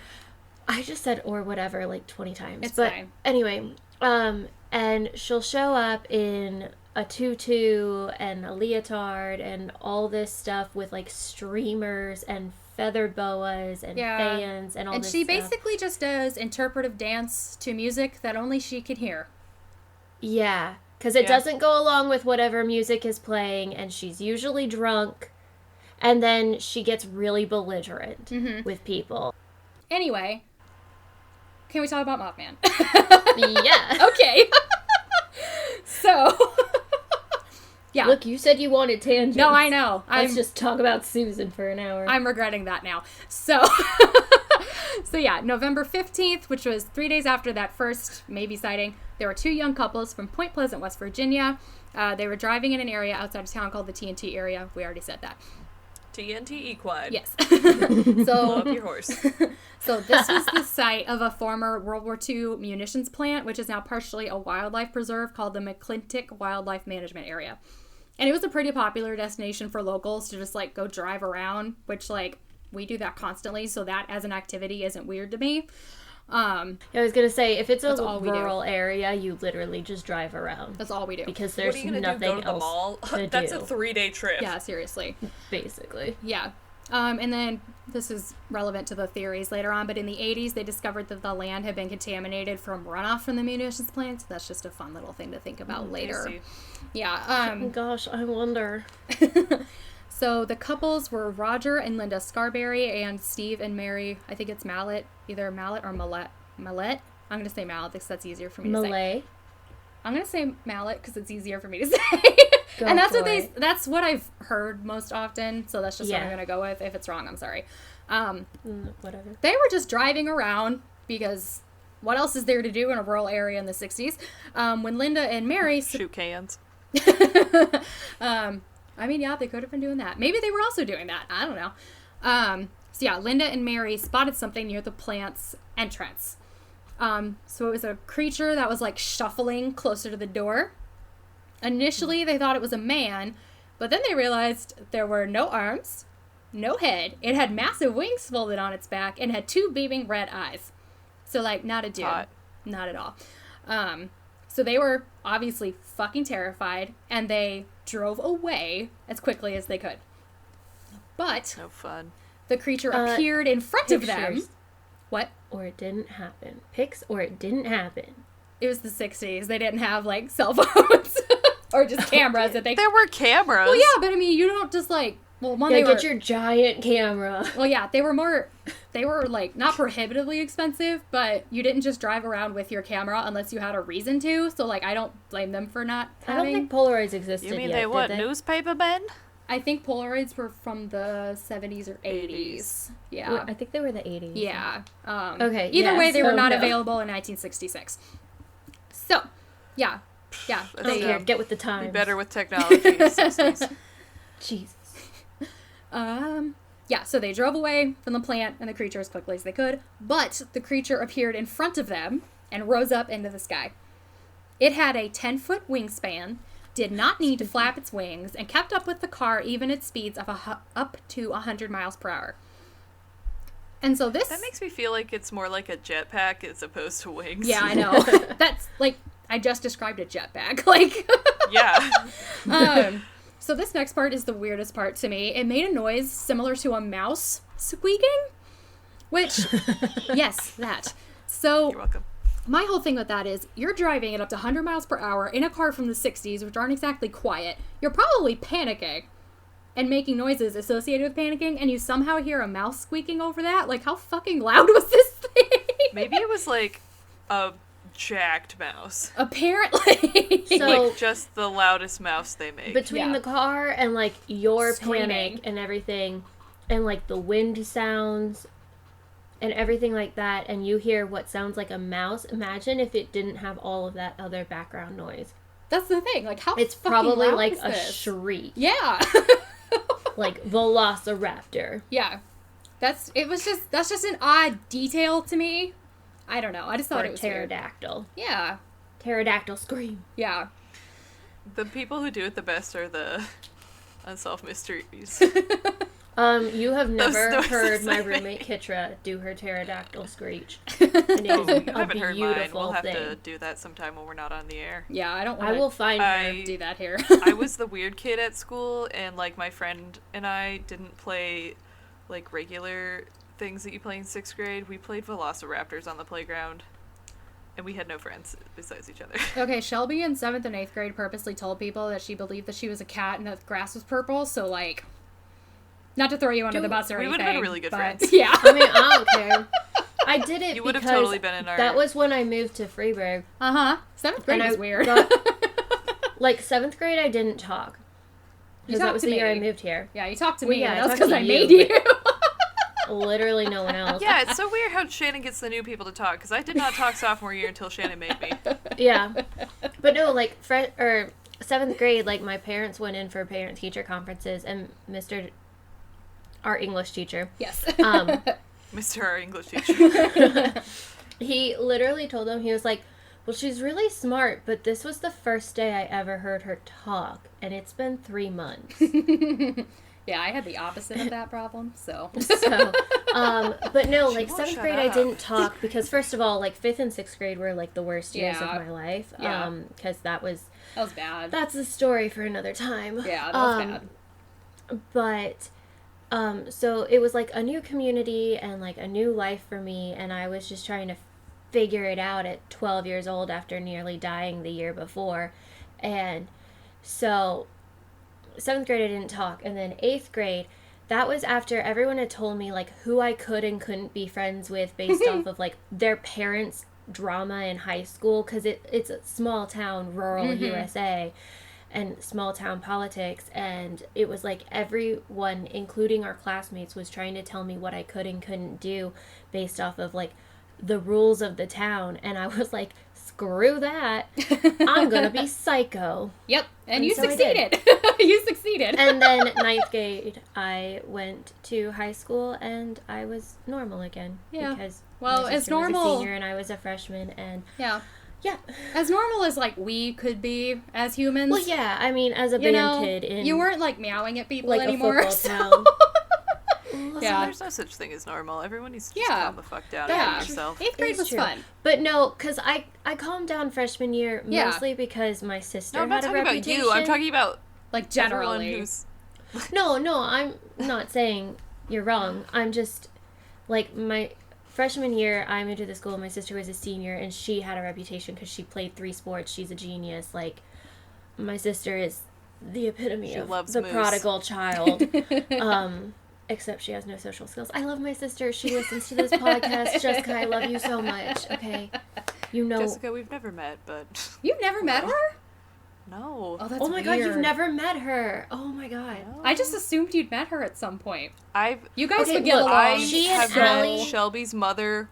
I just said or whatever, like, 20 times. It's but fine. anyway, and she'll show up in a tutu and a leotard and all this stuff with, like, streamers and feathered boas and Yeah. fans and all And this she stuff. basically just does interpretive dance to music that only she can hear. Yeah, because it Yeah. doesn't go along with whatever music is playing, and she's usually drunk, and then she gets really belligerent with people. Anyway, can we talk about Mothman? Yeah. Okay. So, yeah. Look, you said you wanted tangents. No, I know. Let's just talk about Susan for an hour. I'm regretting that now. So, so yeah, November 15th, which was 3 days after that first maybe sighting, there were two young couples from Point Pleasant, West Virginia. They were driving in an area outside of town called the TNT area. We already said that. TNT Equine. Yes. Blow up So, your horse. so this was the site of a former World War II munitions plant, which is now partially a wildlife preserve called the McClintock Wildlife Management Area. And it was a pretty popular destination for locals to just, like, go drive around, which, like, we do that constantly, so that as an activity isn't weird to me. I was gonna say, if it's a That's all we do. rural area, you literally just drive around That's all we do. because What there's are you gonna do? nothing Go to the else mall? to That's do. a 3-day trip. Yeah, seriously. Basically. Yeah. And then this is relevant to the theories later on, but in the 80s, they discovered that the land had been contaminated from runoff from the munitions plant. So that's just a fun little thing to think about later. see. Yeah. Oh gosh, I wonder. So the couples were Roger and Linda Scarberry and Steve and Mary, I think it's Mallet, either Mallet or Mallet. Mallet? I'm going to say Mallet because that's easier for me to say. Malay. I'm going to say Mallet because it's easier for me to say. Go And that's for what it. that's what I've heard most often, so that's just what Yeah. I'm going to go with. If it's wrong, I'm sorry. Whatever. They were just driving around because what else is there to do in a rural area in the 60s? When Linda and Mary Shoot cans. I mean, yeah, they could have been doing that. Maybe they were also doing that. I don't know. So yeah, Linda and Mary spotted something near the plant's entrance. So it was a creature that was like shuffling closer to the door. Initially, they thought it was a man, but then they realized there were no arms, no head. It had massive wings folded on its back and had 2 beaming red eyes. So like, not a dude. Hot. Not at all. So they were obviously fucking terrified, and they drove away as quickly as they could. But No fun. the creature appeared in front of them. Pictures. What? Or it didn't happen. Pics or it didn't happen. It was the 60s. They didn't have, like, cell phones. Or just cameras that they... There were cameras. Well, yeah, but I mean, you don't just, like... Well, one, Yeah, they get were... your giant camera. Well, yeah, they were, like, not prohibitively expensive, but you didn't just drive around with your camera unless you had a reason to, so, like, I don't blame them for not I having... don't think Polaroids existed You mean yet, they what? did they? Newspaper men? I think Polaroids were from the 70s or 80s. Yeah. Well, I think they were the 80s. Yeah. Okay, Either yeah, way, they were so not no. available in 1966. So, yeah. Yeah. That's Don't They, care. Get with the times. Be better with technology. 60s. Jesus. yeah, so they drove away from the plant and the creature as quickly as they could, but the creature appeared in front of them and rose up into the sky. It had a 10-foot wingspan, did not need to flap its wings, and kept up with the car even at speeds of up to 100 miles per hour. And so this... That makes me feel like it's more like a jetpack as opposed to wings. Yeah, I know. That's, like, I just described a jetpack. Like... Yeah. So this next part is the weirdest part to me. It made a noise similar to a mouse squeaking, which, yes, that. So You're welcome. my whole thing with that is you're driving at up to 100 miles per hour in a car from the 60s, which aren't exactly quiet. You're probably panicking and making noises associated with panicking, and you somehow hear a mouse squeaking over that. Like, how fucking loud was this thing? Maybe it was like a jacked mouse. Apparently. So- Like just the loudest mouse they make. Between Yeah. the car and, like, your Screaming. panic and everything, and, like, the wind sounds and everything like that, and you hear what sounds like a mouse, imagine if it didn't have all of that other background noise. That's the thing. Like, how It's fucking probably loud like is a this? shriek. Yeah. Like Velociraptor. Yeah. That's just an odd detail to me. I don't know. I just thought Or it was weird. pterodactyl. Yeah. Pterodactyl scream. Yeah. The people who do it the best are the unsolved mysteries. You have never noises heard my they roommate make. Kitra do her pterodactyl screech. And it Oh, is you a haven't heard mine. beautiful We'll have thing. to do that sometime when we're not on the air. Yeah, I don't want I will to find her. I- do that here. I was the weird kid at school, and like my friend and I didn't play like regular things that you play in 6th grade. We played Velociraptors on the playground, and we had no friends besides each other. Okay, Shelby in 7th and 8th grade purposely told people that she believed that she was a cat and that the grass was purple, so like, not to throw you under the bus or we anything. would've been really good but, friends. Yeah. I mean, I don't care. I did it You would have because totally been in our. that was when I moved to Freeburg. Uh-huh. 7th grade And was I weird. got- Like, 7th grade, I didn't talk. You Because that talked was to the year I me. moved here. Yeah, you talked to Well, me, yeah, and I that's talked because to I you, made you. Literally no one else. Yeah, it's so weird how Shannon gets the new people to talk, because I did not talk sophomore year until Shannon made me. Yeah. But no, like, 7th grade, like, my parents went in for parent-teacher conferences, and our English teacher, Yes. Mr. Our English teacher. he literally told them, he was like, well, she's really smart, but this was the first day I ever heard her talk, and it's been 3 months. Yeah, I had the opposite of that problem, so. So, but no, She like, won't 7th shut grade I up. didn't talk, because first of all, like, 5th and 6th grade were, like, the worst years Yeah. of my life. Yeah. Because that was bad. that's a story for another time. Yeah, that was bad. But, so it was like a new community and like a new life for me, and I was just trying to figure it out at 12 years old after nearly dying the year before. And so 7th grade I didn't talk, and then 8th grade, that was after everyone had told me like who I could and couldn't be friends with based off of like their parents' drama in high school, because it's a small town, rural USA, and small town politics, and it was like everyone, including our classmates, was trying to tell me what I could and couldn't do based off of like the rules of the town, and I was like screw that. I'm gonna be psycho. Yep, and And you so I succeeded. You succeeded. And then 9th grade, I went to high school, and I was normal again. Yeah. Because Well, my as sister was normal- a senior and I was a freshman, and Yeah. yeah. As normal as, like, we could be as humans. Well, yeah, I mean, as a You band know, kid in you weren't, like, meowing at people like anymore. a football so- town. Listen, Yeah. there's no such thing as normal. Everyone needs to just Yeah. calm the fuck down Yeah. and be yourself. 8th grade It's was true. fun. But no, because I calmed down freshman year Yeah. mostly because my sister No, I'm not had a talking about reputation. you. I'm talking about Like, everyone generally. who's... No, I'm not saying you're wrong. I'm just, like, my freshman year, I moved to the school, my sister was a senior, and she had a reputation because she played 3 sports. She's a genius. Like, my sister is the epitome She of loves the moose. prodigal child. Except she has no social skills. I love my sister. She listens to this podcast. Jessica, I love you so much. Okay? You know. Jessica, we've never met, but... You've never met her? No. Oh, that's Oh my god, you've weird. never met her. Oh my god. No. I just assumed you'd met her at some point. I've... You guys Okay, would get look, along. I She and have met Allie- Shelby's mother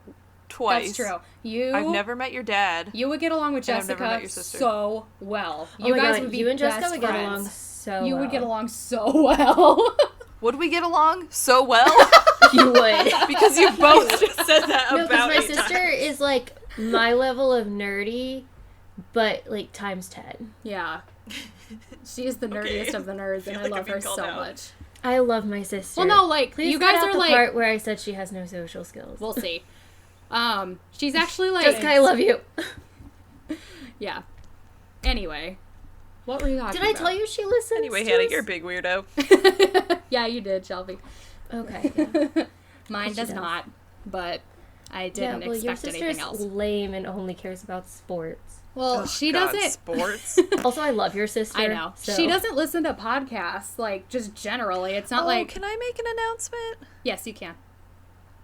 twice. That's true. You. I've never met your dad. You would get along with And I've Jessica never met your sister. so well. Oh You my guys god, would be you and Jessica best would get friends. along so You well. would get along so well. Would we get along so well? You would. Because you both just said that No, because about my me sister times. is like my level of nerdy, but like times 10. Yeah. She is the nerdiest Okay. of the nerds, and Feel I like love I'm being her called so out. much. I love my sister. Well, no, like, Please you cut guys out are the like... part where I said she has no social skills. We'll see. She's actually like... Jessica, I love you. Yeah. Anyway. What were you talking Did I about? tell you she listens? Anyway, to Hannah, us? you're a big weirdo. Yeah, you did, Shelby. Okay. Yeah. Mine She does does. not, but I Yeah, didn't well, your expect anything sister's else. lame and only cares about sports. Well, Oh, she God, doesn't... Sports. Also, I love your sister. I know. So. She doesn't listen to podcasts, like, just generally. It's not Oh, like... can I make an announcement? Yes, you can.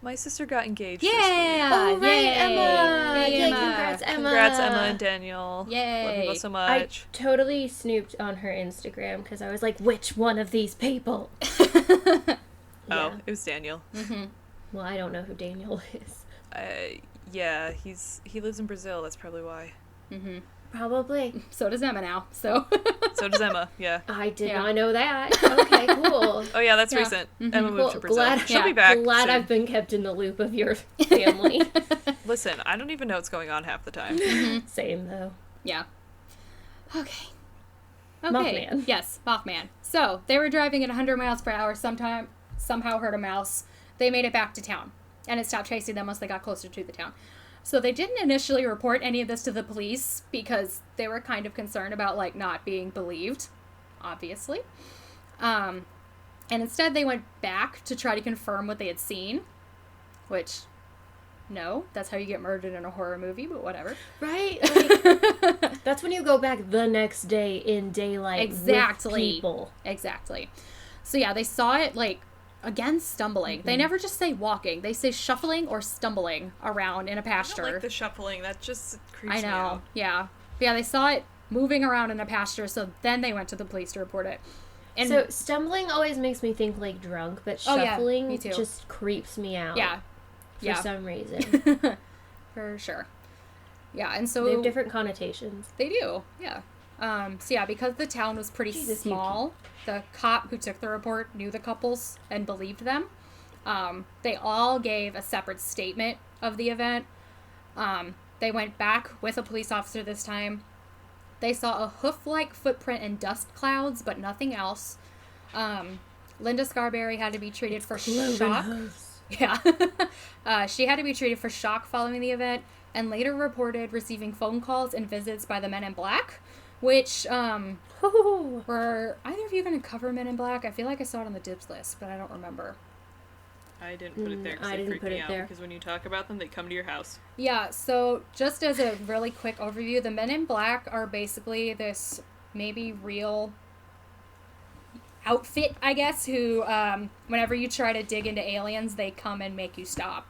My sister got engaged this Yeah! Oh, right, Yay! Emma! Yay, Yay, Emma! congrats, week. Emma! Congrats, Emma and Daniel. Yay. Love you both so I much. totally snooped on her Instagram because I was like, which one of these people? Oh, Yeah. it was Daniel. Well, I don't know who Daniel is. Yeah, he lives in Brazil. That's probably why. Mm-hmm. Probably. So does Emma now, so... So does Emma. Yeah. I did Yeah. not know that. Okay, cool. Oh yeah, that's Yeah. recent. Mhm. Emma moved Well, to Brazil. glad- She'll yeah, be back. Glad soon. I've been kept in the loop of your family. Listen, I don't even know what's going on half the time. Same, though. Yeah. Okay. Mothman. Yes, Mothman. So, they were driving at 100 miles per hour, somehow heard a mouse. They made it back to town, and it stopped chasing them once they got closer to the town. So they didn't initially report any of this to the police because they were kind of concerned about, like, not being believed, obviously. And instead they went back to try to confirm what they had seen, which, no, that's how you get murdered in a horror movie, but whatever. Right? Like, that's when you go back the next day in daylight Exactly. with people. Exactly. So yeah, they saw it, like, again, stumbling. They never just say walking. They say shuffling or stumbling around in a I pasture. don't like the shuffling. That just creeps I me know. out. Yeah. But yeah, they saw it moving around in a pasture, so then they went to the police to report it. And So stumbling always makes me think like drunk, but Oh, yeah, shuffling me too. just creeps me out. yeah. For Yeah. some reason. For sure. Yeah, and so They have different connotations. They do, yeah. So yeah, because the town was pretty Jesus, you small, the cop who took the report knew the couples and believed them. They all gave a separate statement of the event. They went back with a police officer this time. They saw a hoof-like footprint in dust clouds, but nothing else. Linda Scarberry had to be treated for shock. Yeah. She had to be treated for shock following the event, and later reported receiving phone calls and visits by the Men in Black, which, were either of you going to cover Men in Black? I feel like I saw it on the dibs list, but I don't remember. I didn't put it there because I they didn't freak put me it out. there. Because when you talk about them, they come to your house. Yeah, so just as a really quick overview, the Men in Black are basically this maybe real outfit, I guess, who, whenever you try to dig into aliens, they come and make you stop,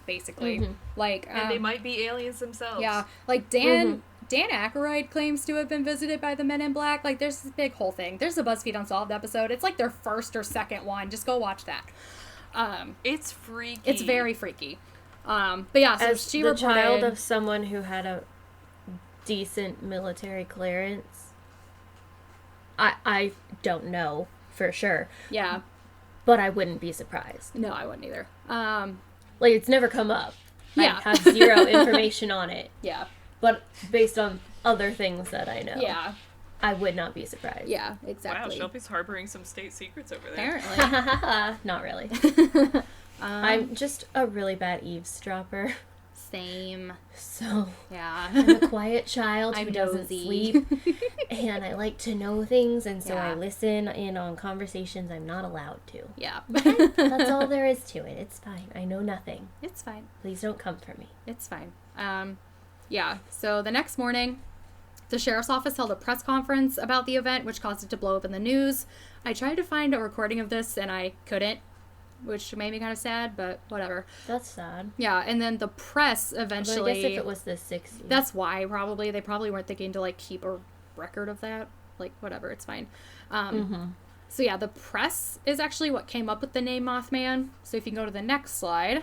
basically. Mhm. Like, And they might be aliens themselves. yeah, like Dan Aykroyd claims to have been visited by the Men in Black. Like, there's this big whole thing. There's a BuzzFeed Unsolved episode. It's like their first or second one. Just go watch that. It's freaky. It's very freaky. But yeah, so As she the reported... child of someone who had a decent military clearance. I don't know for sure. Yeah. But I wouldn't be surprised. No, I wouldn't either. Like, it's never come up. Yeah. I have zero information on it. Yeah. But based on other things that I know, Yeah. I would not be surprised. Yeah, exactly. Wow, Shelby's harboring some state secrets over there. Apparently. Not really. I'm just a really bad eavesdropper. Same. So, Yeah. I'm a quiet child who I'm doesn't nosy. sleep. And I like to know things, and so Yeah. I listen in on conversations I'm not allowed to. Yeah. That's all there is to it. It's fine. I know nothing. It's fine. Please don't come for me. It's fine. Yeah. So the next morning, the sheriff's office held a press conference about the event, which caused it to blow up in the news. I tried to find a recording of this, and I couldn't, which made me kind of sad, but whatever. That's sad. Yeah, and then the press But eventually... I guess if it was the 60s. That's why, probably. They probably weren't thinking to, like, keep a record of that. Like, whatever, it's fine. So, yeah, the press is actually what came up with the name Mothman. So if you can go to the next slide.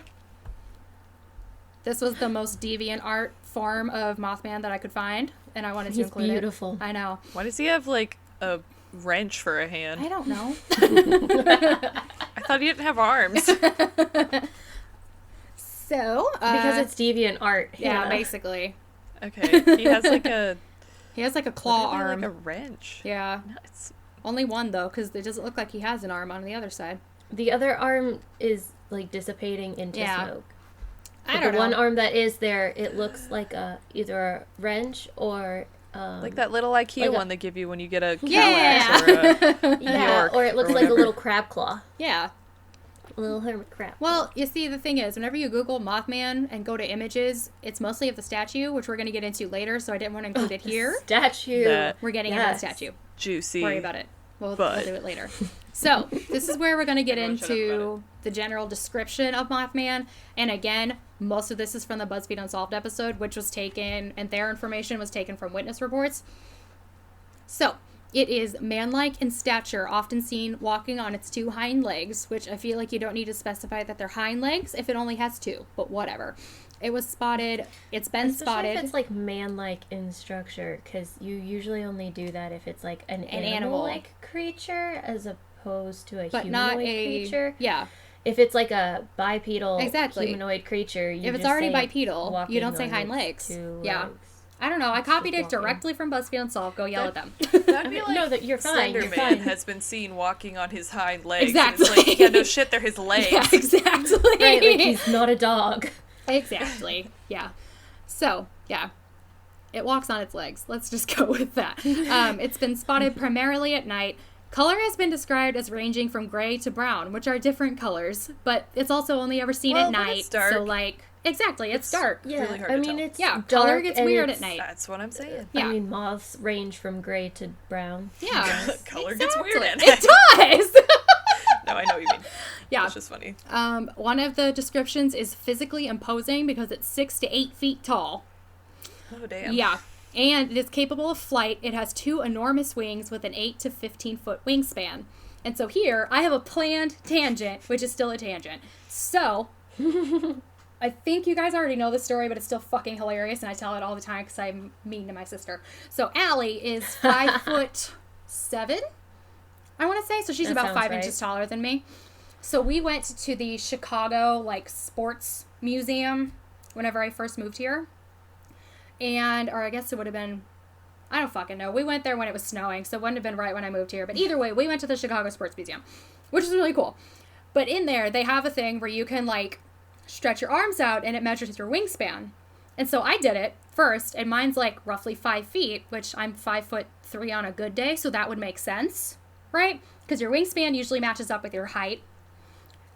This was the most deviant art form of Mothman that I could find, and I wanted to He's include beautiful. it. I know. Why does he have, like, a wrench for a hand? I don't know. I thought he didn't have arms. So, Because it's deviant art. yeah, Hannah. basically. Okay, he has, like, a... He has, like, a claw literally, arm. like a wrench. Yeah. No, it's... Only one, though, because it doesn't look like he has an arm on the other side. The other arm is, like, dissipating into Yeah. smoke. I But don't the know. one arm that is there, it looks like either a wrench or... Like that little IKEA like a- one they give you when you get a cow Yeah. axe or a Yeah, York or it looks or like a whatever. little crab claw. Yeah. A little hermit crab. Well, you see, the thing is, whenever you Google Mothman and go to images, it's mostly of the statue, which we're going to get into later, so I didn't want to include it here. Statue. That- We're getting into Yes. the statue. juicy. Worry about it. We'll But- do it later. So, this is where we're going to get Everyone shut up into the general description of Mothman. And again, most of this is from the BuzzFeed Unsolved episode, which was taken, and their information was taken from witness reports. So, it is man-like in stature, often seen walking on its two hind legs, which I feel like you don't need to specify that they're hind legs if it only has two, but whatever. It was spotted, it's been Especially spotted. if it's like man-like in structure, because you usually only do that if it's like an animal. animal-like creature as opposed to a but humanoid not a creature. Yeah. If it's like a bipedal Exactly. humanoid creature, you If it's just already say bipedal, walking you don't say on hind its legs. two Yeah. legs. I don't know. I copied it walking. directly from BuzzFeed Unsolved. Go yell at them. That'd be like No, that you're fine. You're Slenderman fine. has been seen walking on his hind legs. Exactly. And it's like, yeah, no shit, they're his legs. Yeah, exactly. Right, like he's not a dog. Exactly. Yeah. So, yeah. It walks on its legs. Let's just go with that. It's been spotted primarily at night. Color has been described as ranging from gray to brown, which are different colors, but it's also only ever seen Well, at when night. it's dark, So, like, exactly, it's dark. Yeah, really hard I to mean tell. it's Yeah, dark color gets and weird it's- at night. That's what I'm saying. Yeah. I mean, moths range from gray to brown. Yeah. Color gets weird at It does! No, I know what you mean. Yeah. It's just funny. One of the descriptions is physically imposing because it's 6 to 8 feet tall. Oh, damn. Yeah. And it is capable of flight. It has 2 enormous wings with an 8 to 15-foot wingspan. And so here, I have a planned tangent, which is still a tangent. So, I think you guys already know the story, but it's still fucking hilarious, and I tell it all the time because I'm mean to my sister. So, Allie is 5'7", I want to say. So she's That about sounds 5 right. inches taller than me. So we went to the Chicago, like, sports museum whenever I first moved here. Or I guess it would have been, I don't fucking know. We went there when it was snowing, so it wouldn't have been right when I moved here. But either way, we went to the Chicago Sports Museum, which is really cool. But in there, they have a thing where you can, like, stretch your arms out and it measures your wingspan. And so I did it first, and mine's, like, roughly 5 feet, which I'm 5'3" on a good day, so that would make sense, right? Because your wingspan usually matches up with your height.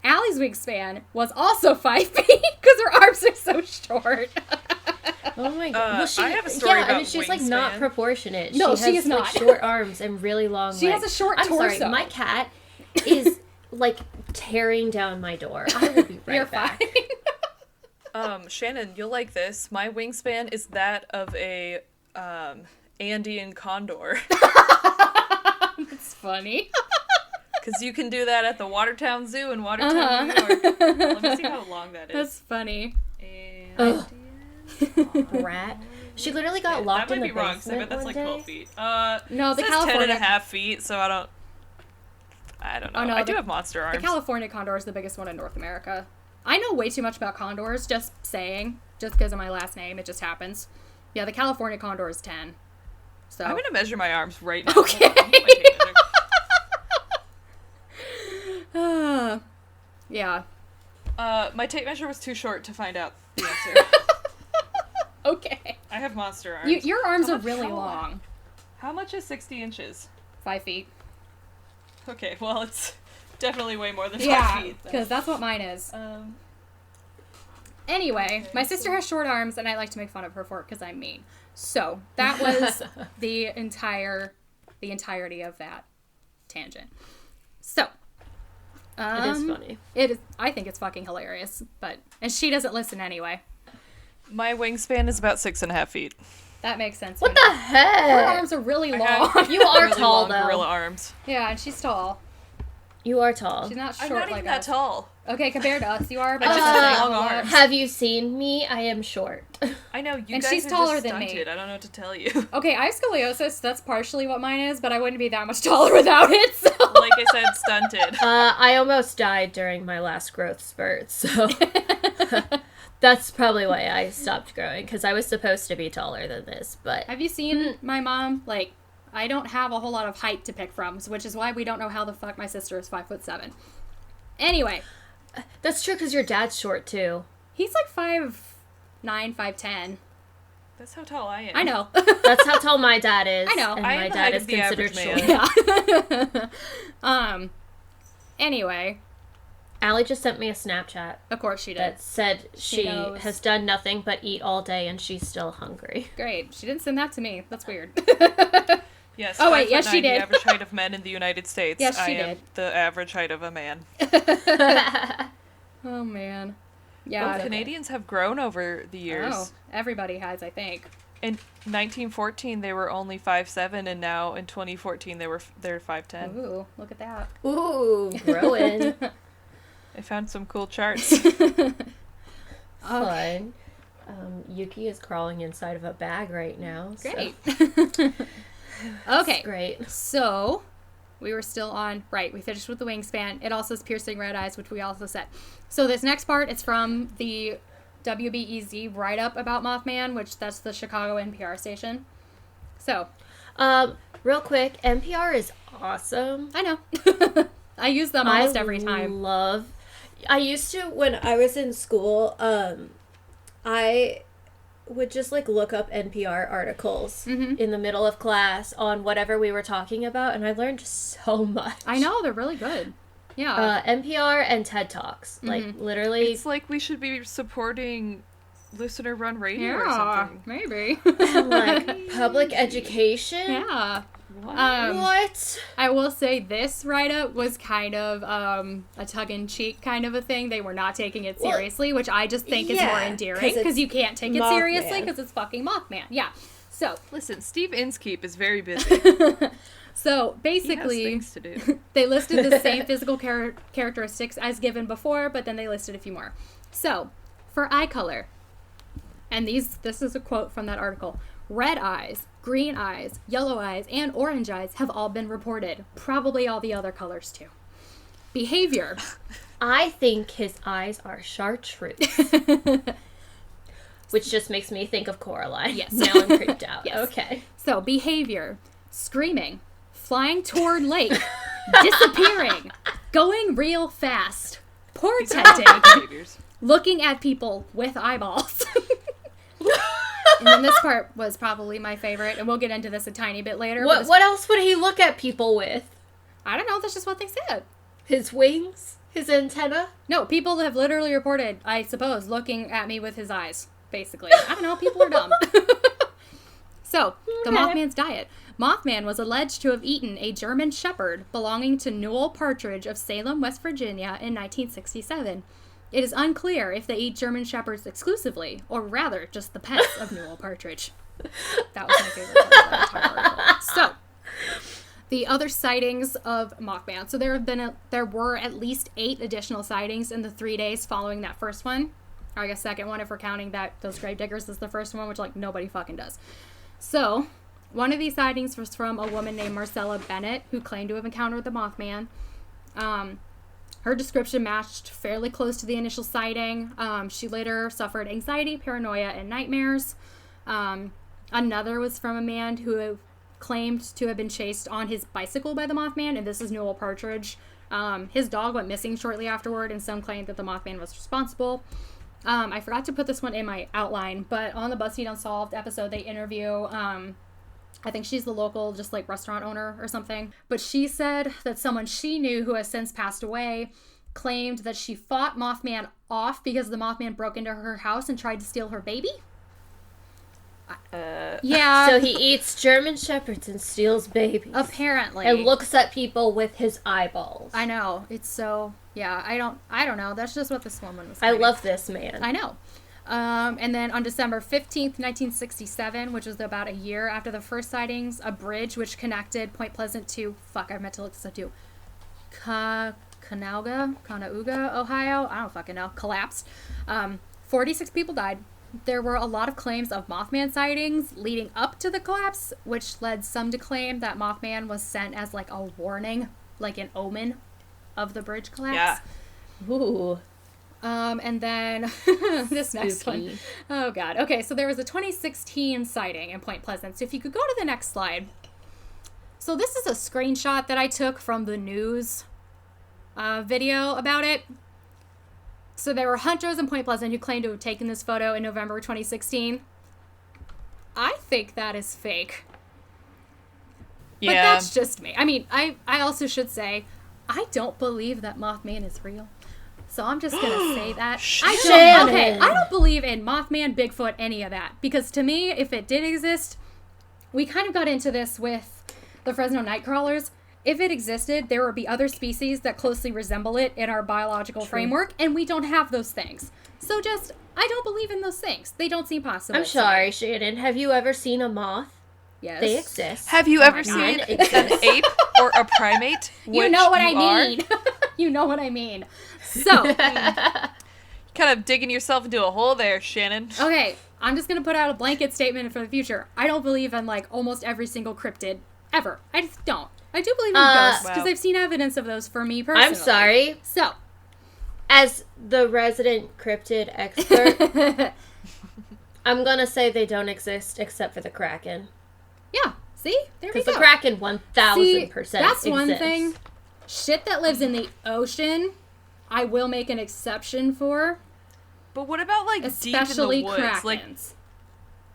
Allie's wingspan was also 5 feet because her arms are so short. Oh my god. Well, I have a story I mean, about she's like not wingspan. proportionate. No, she she has is like not. short arms and really long She has legs. a short I'm torso. sorry, my cat is like tearing down my door. I will be right You're back. fine. Shannon, you'll like this. My wingspan is that of a Andean condor. It's funny. Because you can do that at the Watertown Zoo in Watertown, New York. Let me see how long that is. That's funny. And Ugh. Brat. She literally got That locked might in the be wrong, 'cause I basement bet that's one like 12 day. feet. No, the it says 10 California. and a half feet, so I don't know. Oh, no, I the- do have monster arms. The California condor is the biggest one in North America. I know way too much about condors, just saying. Just because of my last name, it just happens. Yeah, the California condor is 10. So. I'm gonna measure my arms right now. Okay. Hold on, let me get my tape measure. Yeah. My tape measure was too short to find out the answer. Okay. I have monster arms. Your arms How are much- really how- long. How much is 60 inches? 5 feet. Okay, well, it's definitely way more than 5 Yeah, feet. because that's what mine is. Anyway, my sister has short arms, and I like to make fun of her for it because I'm mean. So that was the entirety of that tangent. So It is funny. It is. I think it's fucking hilarious, and she doesn't listen anyway. My wingspan is about 6.5 feet. That makes sense. What to the me. Her heck? arms are really I long. have You are really tall, long though. gorilla arms. Yeah, and she's tall. You are tall. She's not I'm short not like even that us. tall. Okay, compared to us, you are. But I just that's have saying long a lot. arms. Have you seen me? I am short. I know, you And guys she's are taller just than me. stunted. I don't know what to tell you. Okay, I have scoliosis. That's partially what mine is, but I wouldn't be that much taller without it. So. Like I said, stunted. I almost died during my last growth spurt, so that's probably why I stopped growing, because I was supposed to be taller than this, but Have you seen my mom? Like, I don't have a whole lot of height to pick from, which is why we don't know how the fuck my sister is 5'7". Anyway, that's true because your dad's short too. he's like 5'9", 5'10". That's how tall I am. I know. That's how tall my dad is. I know. And I am my the dad height is of the considered average short. Yeah. Anyway, Allie just sent me a Snapchat of course she did. that said she knows. has done nothing but eat all day and she's still hungry. Great. She didn't send that to me. That's weird. Yes. Oh, wait, yes, 5'9", she did. The average height of men in the United States. Yes, she I am did. the average height of a man. Oh, man. Yeah. Well, Canadians have grown over the years. Oh, everybody has, I think. In 1914, they were only 5'7", and now in 2014, they're 5'10". Ooh, look at that. Ooh, growing. I found some cool charts. Fun. Yuki is crawling inside of a bag right now. so Great. it's Okay. great. So, we were still on, right, we finished with the wingspan. It also has piercing red eyes, which we also said. So this next part is from the WBEZ write-up about Mothman, which that's the Chicago NPR station. So, Real quick, NPR is awesome. I know. I use them almost every time. I used to, when I was in school, I would just like look up NPR articles in the middle of class on whatever we were talking about, and I learned so much. I know, they're really good. Yeah. NPR and TED Talks. Like, literally. It's like we should be supporting listener-run radio or Yeah, something. maybe. like, public education. Yeah. What? I will say this write-up was kind of a tongue-in-cheek kind of a thing. They were not taking it seriously, which I just think is more yeah, endearing, 'cause because you can't take it seriously Mothman. because it's fucking Mothman. Yeah. So Listen, Steve Inskeep is very busy. so He has basically, things to do. they listed the same physical characteristics as given before, but then they listed a few more. So, for eye color, and this is a quote from that article, red eyes, green eyes, yellow eyes, and orange eyes have all been reported. Probably all the other colors too. Behavior. I think his eyes are chartreuse. Which just makes me think of Coraline. Yes. Now I'm creeped out. Yes. Okay. So, behavior. Screaming. Flying toward lake. Disappearing. Going real fast. Portending. Behaviors. Looking at people with eyeballs. And then this part was probably my favorite, and we'll get into this a tiny bit later. but What else would he look at people with? I don't know, that's just what they said. His wings? His antenna? No, people have literally reported, I suppose, looking at me with his eyes, basically. I don't know, people are dumb. So, the Mothman's diet. Mothman was alleged to have eaten a German shepherd belonging to Newell Partridge of Salem, West Virginia in 1967. It is unclear if they eat German shepherds exclusively, or rather, just the pets of Newell Partridge. That was my favorite part of that entire article. So, the other sightings of Mothman. So there were at least 8 additional sightings in the 3 days following that first one. Or I guess second one if we're counting that those grave diggers is the first one, which like nobody fucking does. So, one of these sightings was from a woman named Marcella Bennett, who claimed to have encountered the Mothman. Her description matched fairly close to the initial sighting. She later suffered anxiety, paranoia, and nightmares. Another was from a man who claimed to have been chased on his bicycle by the Mothman, and this is Newell Partridge. His dog went missing shortly afterward, and some claimed that the Mothman was responsible. I forgot to put this one in my outline, but on the BuzzFeed Unsolved episode, they interview, I think she's the local, just like restaurant owner or something. But she said that someone she knew who has since passed away claimed that she fought Mothman off because the Mothman broke into her house and tried to steal her baby. Yeah. So he eats German Shepherds and steals babies. Apparently. And looks at people with his eyeballs. I know. It's so, yeah, I don't know. That's just what this woman was I saying. love this man. I know. And then on December 15th, 1967, which was about a year after the first sightings, a bridge which connected Point Pleasant to, I meant to look this up too, Canauga, Ohio, I don't fucking know, collapsed. 46 people died. There were a lot of claims of Mothman sightings leading up to the collapse, which led some to claim that Mothman was sent as like a warning, like an omen of the bridge collapse. Yeah. Ooh. And then this next one. Oh, God. Okay, so there was a 2016 sighting in Point Pleasant. So if you could go to the next slide. So this is a screenshot that I took from the news video about it. So there were hunters in Point Pleasant who claimed to have taken this photo in November 2016. I think that is fake. Yeah. But that's just me. I mean, I also should say, I don't believe that Mothman is real. So I'm just going to say that. I don't believe in Mothman, Bigfoot, any of that. Because to me, if it did exist, we kind of got into this with the Fresno Nightcrawlers. If it existed, there would be other species that closely resemble it in our biological framework, and we don't have those things. So just, I don't believe in those things. They don't seem possible. I'm sorry, Shannon. Have you ever seen a moth? Yes. They exist. Have you ever seen an ape or a primate? You know what I mean. You know what I mean. So, kind of digging yourself into a hole there, Shannon. Okay, I'm just going to put out a blanket statement for the future. I don't believe in, like, almost every single cryptid, ever. I just don't. I do believe in ghosts, because I've seen evidence of those for me personally. I'm sorry. So, as the resident cryptid expert, I'm going to say they don't exist except for the Kraken. Yeah, see? There we go. Because the Kraken 1,000% See, that's one exists. thing. Shit that lives in the ocean, I will make an exception for. But what about, like, Especially deep in the woods? Krakens. Like,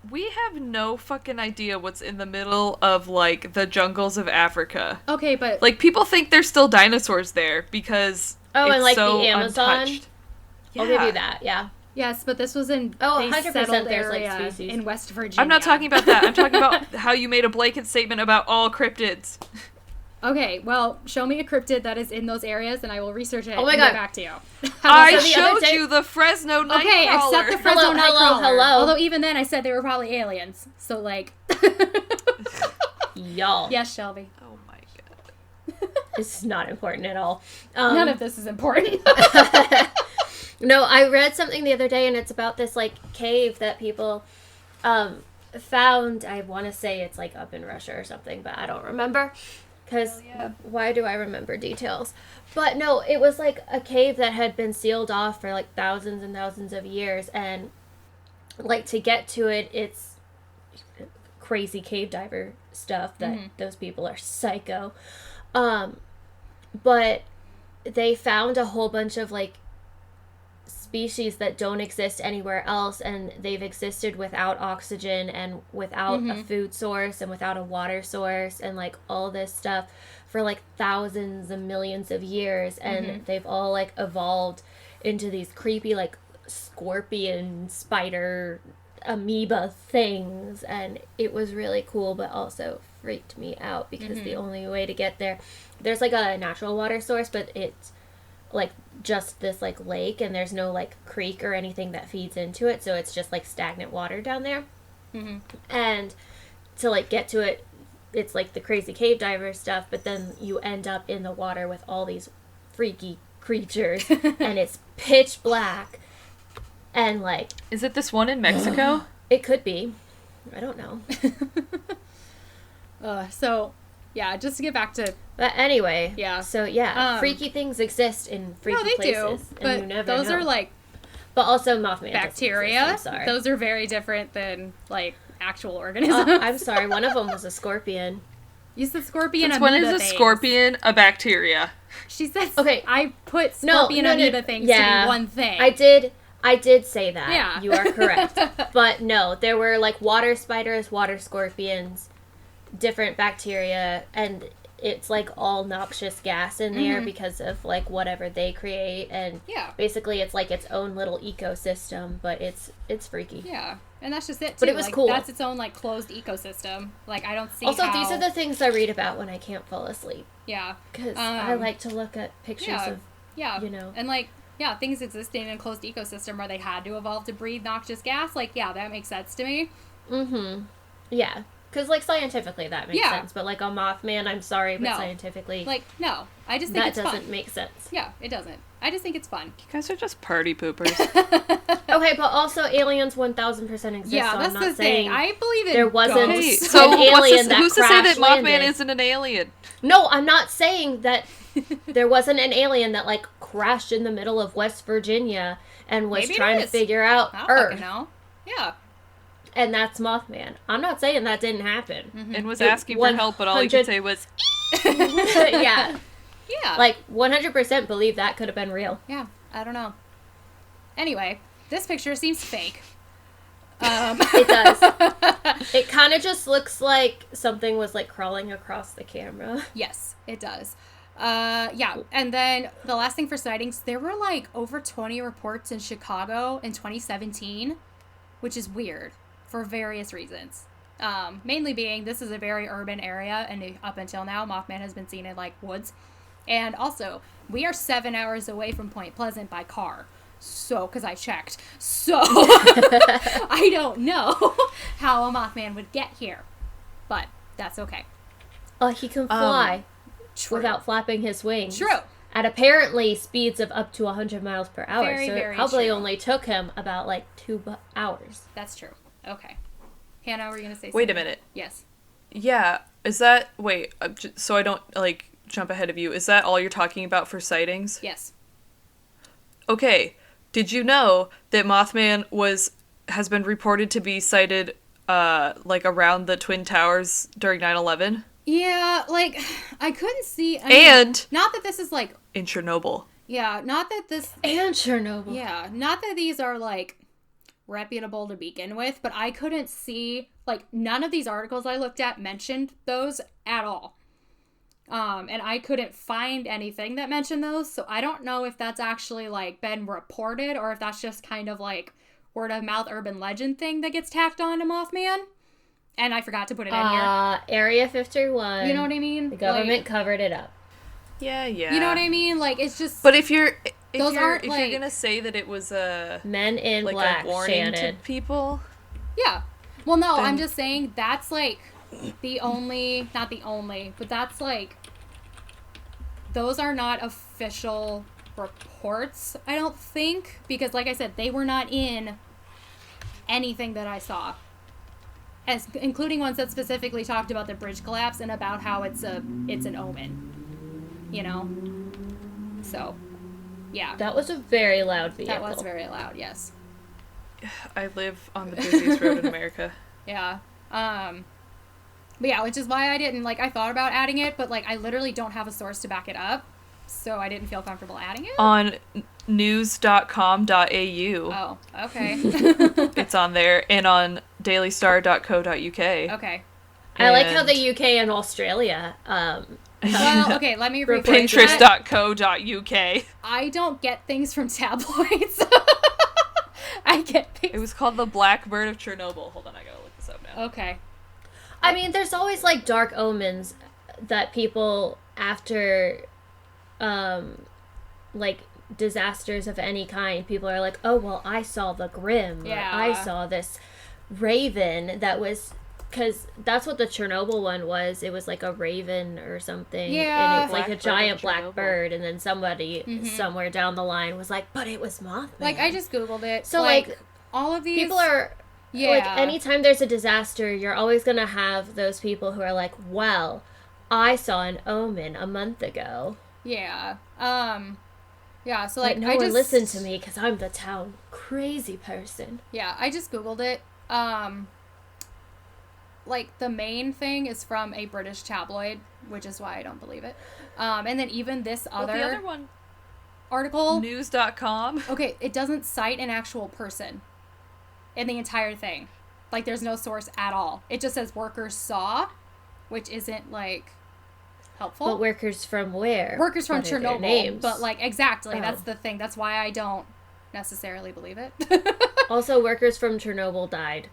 we have no fucking idea what's in the middle of, like, the jungles of Africa. Okay, but... Like, people think there's still dinosaurs there because and it's like so the Amazon? untouched. I'll give you that, yeah. Yes, but this was in a 100% settled there's, like, area species. in West Virginia. I'm not talking about that. I'm talking about how you made a blanket statement about all cryptids. Okay, well, show me a cryptid that is in those areas, and I will research it and my get God. back to you. I so the showed other day- you the Fresno Nightcrawler. Okay, except the Fresno Nightcrawler. Hello. Although even then, I said they were probably aliens. So, like... Y'all. Yes, Shelby. Oh my god. This is not important at all. None of this is important. No, I read something the other day, and it's about this, like, cave that people found. I want to say it's, like, up in Russia or something, but I don't remember. Because why do I remember details? But no, it was, like, a cave that had been sealed off for, like, thousands and thousands of years. And, like, to get to it, it's crazy cave diver stuff that those people are psycho. But they found a whole bunch of, like, species that don't exist anywhere else, and they've existed without oxygen and without a food source and without a water source and, like, all this stuff for, like, thousands and millions of years, and they've all, like, evolved into these creepy, like, scorpion, spider, amoeba things, and it was really cool, but also freaked me out because the only way to get there's, like, a natural water source, but it's like just this, like, lake, and there's no, like, creek or anything that feeds into it, so it's just, like, stagnant water down there. And to, like, get to it, it's like the crazy cave diver stuff, but then you end up in the water with all these freaky creatures and it's pitch black, And, like... Is it this one in Mexico? It could be. I don't know. So, yeah, just to get back to... But anyway. Yeah. So, yeah. Freaky things exist in freaky they places. do, And but you never those know. are, like... But also Mothman bacteria. I'm sorry. Those are very different than, like, actual organisms. I'm sorry. One of them was a scorpion. You said scorpion Since amoeba when is a things. scorpion a bacteria? She said, Okay. I put scorpion amoeba things to be one thing. I did say that. Yeah. You are correct. But no, there were like water spiders, water scorpions, different bacteria, and it's like all noxious gas in there because of like whatever they create, and basically it's like its own little ecosystem, but it's freaky. Yeah. And that's just it, too. But it was like, cool. That's its own, like, closed ecosystem. Like, I don't see Also, how... these are the things I read about when I can't fall asleep. Yeah. Because I like to look at pictures of, you know. And, like, things existing in a closed ecosystem where they had to evolve to breathe noxious gas, like, that makes sense to me. Mm-hmm. Yeah. Because, like, scientifically that makes sense. But, like, a Mothman, I'm sorry, but scientifically... Like, no. I just think it's fun. That doesn't make sense. Yeah, it doesn't. I just think it's fun. You guys are just party poopers. Okay, but also aliens 1000% exist. Yeah, so that's I'm not the saying thing. I believe in there wasn't Hey, ghosts. so an alien that who's to say that crash Mothman landed? isn't an alien? No, I'm not saying that there wasn't an alien that like crashed in the middle of West Virginia and was Maybe it trying to is. figure out I don't Earth. fucking know. Yeah. And that's Mothman. I'm not saying that didn't happen. And was It asking for help, but all he could say was... Yeah. Yeah. Like 100% believe that could have been real. Yeah. I don't know. Anyway, this picture seems fake. It does. It kind of just looks like something was like crawling across the camera. Yes, it does. Yeah, and then the last thing for sightings, there were like over 20 reports in Chicago in 2017, which is weird for various reasons. Mainly being this is a very urban area, and up until now, Mothman has been seen in like woods. And also, we are 7 hours away from Point Pleasant by car. So, because I checked. So, I don't know how a Mothman would get here. But, that's okay. He can fly True. without flapping his wings. True. At apparently speeds of up to 100 miles per hour. Very, so very it probably true. only took him about like 2 hours. That's true. Okay. Hannah, were you going to say something? Wait a minute. Yes. Yeah, is that... Wait, so I don't, like, jump ahead of you. Is that all you're talking about for sightings? Yes. Okay. Did you know that Mothman has been reported to be sighted, like, around the Twin Towers during 9/11? Yeah, like, I couldn't see... And... Not that this is, like... in Chernobyl. Yeah, not that this... And Chernobyl. Yeah, not that these are, like, reputable to begin with, but I couldn't see... Like, none of these articles I looked at mentioned those at all. And I couldn't find anything that mentioned those, so I don't know if that's actually, like, been reported, or if that's just kind of, like, word-of-mouth urban legend thing that gets tacked on to Mothman. And I forgot to put it in here. Area 51. You know what I mean? The government like, covered it up. Yeah. You know what I mean? Like, it's just... But if you're aren't, you're gonna say that it was a... Men in like black, a warning to Shannon. people... Yeah. Well, no, Then- I'm just saying that's, like, the only... Not the only, but that's, like... Those are not official reports, I don't think. Because, like I said, they were not in anything that I saw. Including ones that specifically talked about the bridge collapse and about how it's an omen. You know? So, yeah. That was a very loud vehicle. That was very loud, yes. I live on the busiest road in America. Yeah. But yeah, which is why I didn't, like, I thought about adding it, but, like, I literally don't have a source to back it up, so I didn't feel comfortable adding it. On news.com.au. Oh, okay. It's on there, and on dailystar.co.uk. Okay. I like how And the UK and Australia, Well, okay, let me rephrase that. Pinterest.co.uk. I don't get things from tabloids. I get things. It was called The Black Bird of Chernobyl. Hold on, I gotta look this up now. Okay. I mean, there's always, like, dark omens that people, after, like, disasters of any kind, people are like, oh, well, I saw the Grim. Yeah. Or I saw this raven that was because that's what the Chernobyl one was. It was like a raven or something. Yeah. And it was like a Blackbird giant in black Chernobyl. bird, and then somebody somewhere down the line was like, but it was Mothman. Like, I just Googled it. So, like, all of these... people are... Yeah. Like, anytime there's a disaster, you're always going to have those people who are like, well, I saw an omen a month ago. Yeah. Yeah, so, Like, like, no I one just... listened to me because I'm the town crazy person. Yeah, I just Googled it. Like, the main thing is from a British tabloid, which is why I don't believe it. And then even this Well, the other other one, article... news.com. Okay, it doesn't cite an actual person in the entire thing. Like, there's no source at all. It just says workers saw, which isn't, like, helpful. But workers from where? Workers from What are their Chernobyl. names? But, like, exactly. Oh. That's the thing. That's why I don't necessarily believe it. Also, workers from Chernobyl died.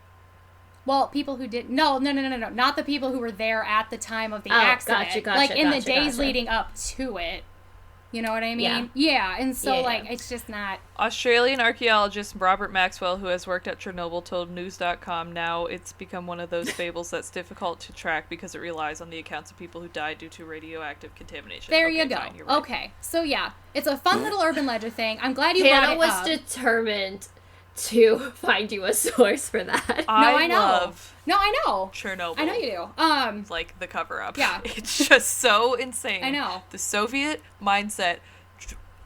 Well, people who did... No. Not the people who were there at the time of the accident. Gotcha, like, in the days gotcha. leading up to it. You know what I mean? Yeah. And so, Yeah, like, yeah. it's just not... Australian archaeologist Robert Maxwell, who has worked at Chernobyl, told news.com now it's become one of those fables that's difficult to track because it relies on the accounts of people who died due to radioactive contamination. There Okay, you go. fine, you're right. Okay. So, yeah. It's a fun little urban legend thing. I'm glad you brought Hannah it was up. determined to find you a source for that. I know. love No, I know. Chernobyl. I know you do. Like the cover up. Yeah. It's just so insane. I know. The Soviet mindset.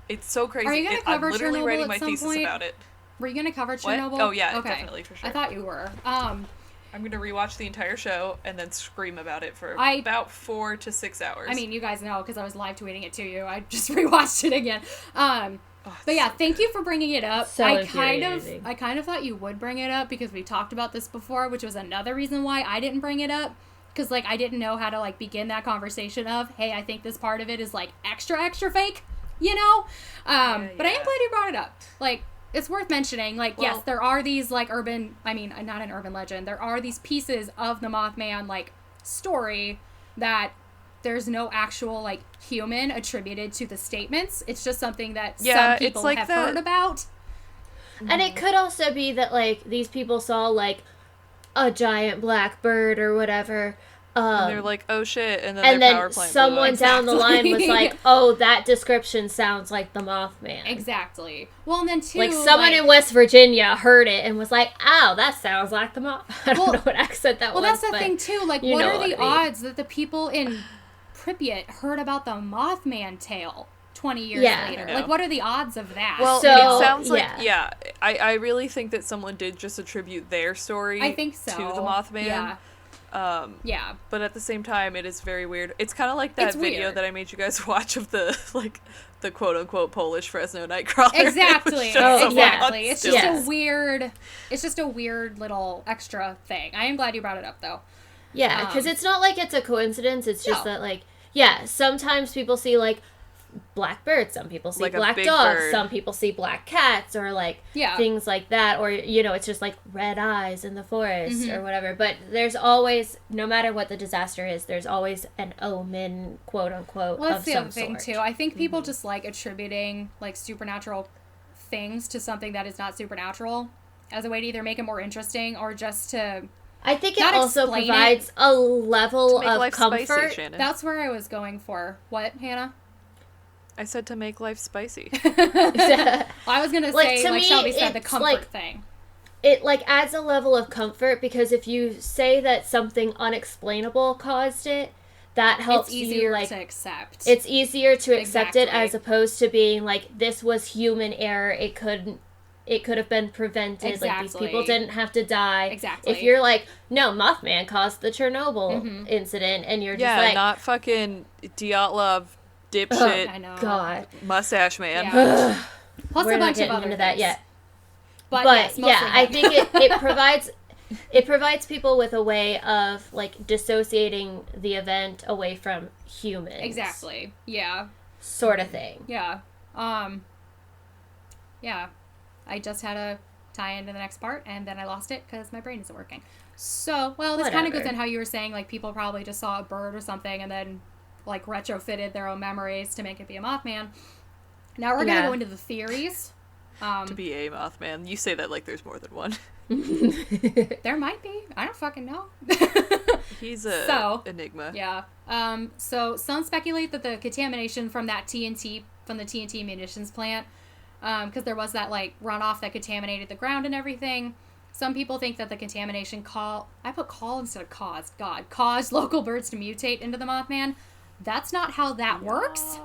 It's so crazy. Are you gonna cover I'm literally Chernobyl writing at my some thesis point? about it. Were you going to cover What? Chernobyl? Oh, yeah, okay. definitely, for sure. I thought you were. I'm going to rewatch the entire show and then scream about it for I- about 4 to 6 hours. I mean, you guys know because I was live tweeting it to you. I just rewatched it again. Oh, But yeah, thank you for bringing it up. So I kind infuriating. of thought you would bring it up because we talked about this before, which was another reason why I didn't bring it up. Because, like, I didn't know how to, like, begin that conversation of, hey, I think this part of it is, like, extra fake, you know? But I am glad you brought it up. Like, it's worth mentioning. Like, yes, there are these, like, not an urban legend. There are these pieces of the Mothman, like, story that there's no actual, like, human attributed to the statements. It's just something that some people like have that- heard about. And it could also be that, like, these people saw, like, a giant black bird or whatever. and they're like, oh shit, and then their power then plant someone blew up. down the line was like, oh, that description sounds like the Mothman. Exactly. Well, and then, too, Like, someone in West Virginia heard it and was like, oh, that sounds like the Moth. I don't know what accent that was. Well, that's the but thing, too. Like, you what know are what the I mean. odds that the people in Pripyat heard about the Mothman tale 20 years Yeah. later? I know. Like, what are the odds of that? Well, So, it sounds like, yeah. I really think that someone did just attribute their story I think so. to the Mothman. Yeah. Yeah. But at the same time, it is very weird. It's kind of like that It's video weird. that I made you guys watch of the, like, the quote-unquote Polish Fresno Nightcrawler. Exactly. It was just so Exactly. nuts It's still. just Yes. a weird little extra thing. I am glad you brought it up, though. Yeah, because it's not like it's a coincidence. It's just No. that, like, yeah, sometimes people see, like, black birds. Some people see Like a black big dogs. bird. Some people see black cats or, like, Yeah. things like that. Or, you know, it's just, like, red eyes in the forest Mm-hmm. or whatever. But there's always, no matter what the disaster is, there's always an omen, quote unquote, Well, of that's the some other thing, sort. too. I think people just like attributing, like, supernatural things to something that is not supernatural as a way to either make it more interesting or just to... I think it Not also explain it. provides a level Make of life comfort. spicy, Shannon. That's where I was going for. What, Hannah? I said to make life spicy. Well, I was gonna Like, say, to like me, Shelby said, the it's, comfort like, thing. It, like, adds a level of comfort because if you say that something unexplainable caused it, that helps It's easier you, like, to accept. it's easier to accept it Exactly. as opposed to being like, this was human error, it could have been prevented, like, these people Exactly. didn't have to die. Exactly. If you're like, no, Mothman caused the Chernobyl incident, and you're just Yeah, like, not fucking Dyatlov, dipshit, I know. God. mustache man. Yeah. Plus We're a not bunch of getting other into that things. yet. But, But yes, mostly yeah, I that. think it provides people with a way of, like, dissociating the event away from humans. Exactly. Yeah. Sort of thing. Yeah. Yeah. I just had to tie into the next part, and then I lost it because my brain isn't working. So, well, this kind of goes Whatever. in how you were saying, like, people probably just saw a bird or something and then, like, retrofitted their own memories to make it be a Mothman. Now we're going to Yeah. go into the theories. To be a Mothman. You say that like there's more than one. There might be. I don't fucking know. He's a enigma. Yeah. So some speculate that the contamination from that TNT, from the TNT munitions plant, because there was that, like, runoff that contaminated the ground and everything. Some people think that the contamination caused local birds to mutate into the Mothman. That's not how that works.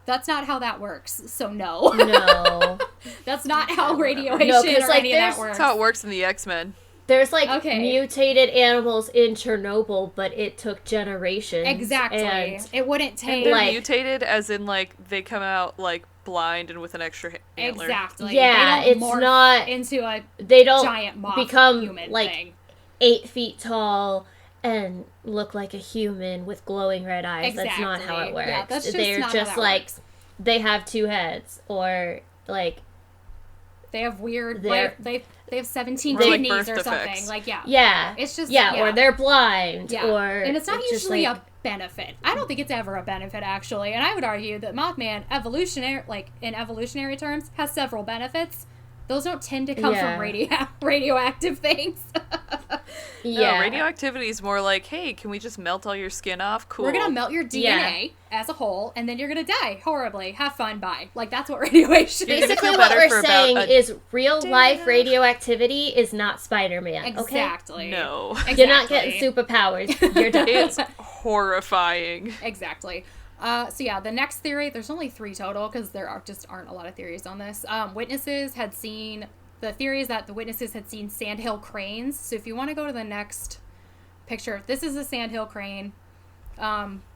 That's not how that works. So no. No. That's not how radiation or like, any of that works. That's how it works in the X-Men. There's, like, mutated animals in Chernobyl, but it took generations. Exactly. And it wouldn't take... They're mutated as in, like, they come out, like, blind and with an extra antler. Exactly. Yeah, it's not... into a they don't giant moth become, human like, thing. 8 feet tall and look like a human with glowing red eyes. Exactly. That's not how it works. Yeah, that's just They're not just, how that like, works. they have 2 heads, or, like... They have weird... They have 17 or, like, kidneys birth or something. defects. Like, yeah. Yeah. It's just... Yeah, or they're blind. Yeah. Or and it's not usually just, like, a benefit. I don't think it's ever a benefit, actually. And I would argue that Mothman, in evolutionary terms, has several benefits. Those don't tend to come from radioactive things. No, radioactivity is more like, hey, can we just melt all your skin off? Cool. We're going to melt your DNA as a whole, and then you're going to die horribly. Have fun, bye. Like, that's what radiation is. Basically, what we're saying is real-life radioactivity is not Spider-Man, Exactly. Okay? No. Exactly. You're not getting superpowers. You're done. It's horrifying. Exactly. So yeah, the next theory, there's only 3 total because there aren't a lot of theories on this. The theory is that the witnesses had seen sandhill cranes. So if you want to go to the next picture, this is a sandhill crane.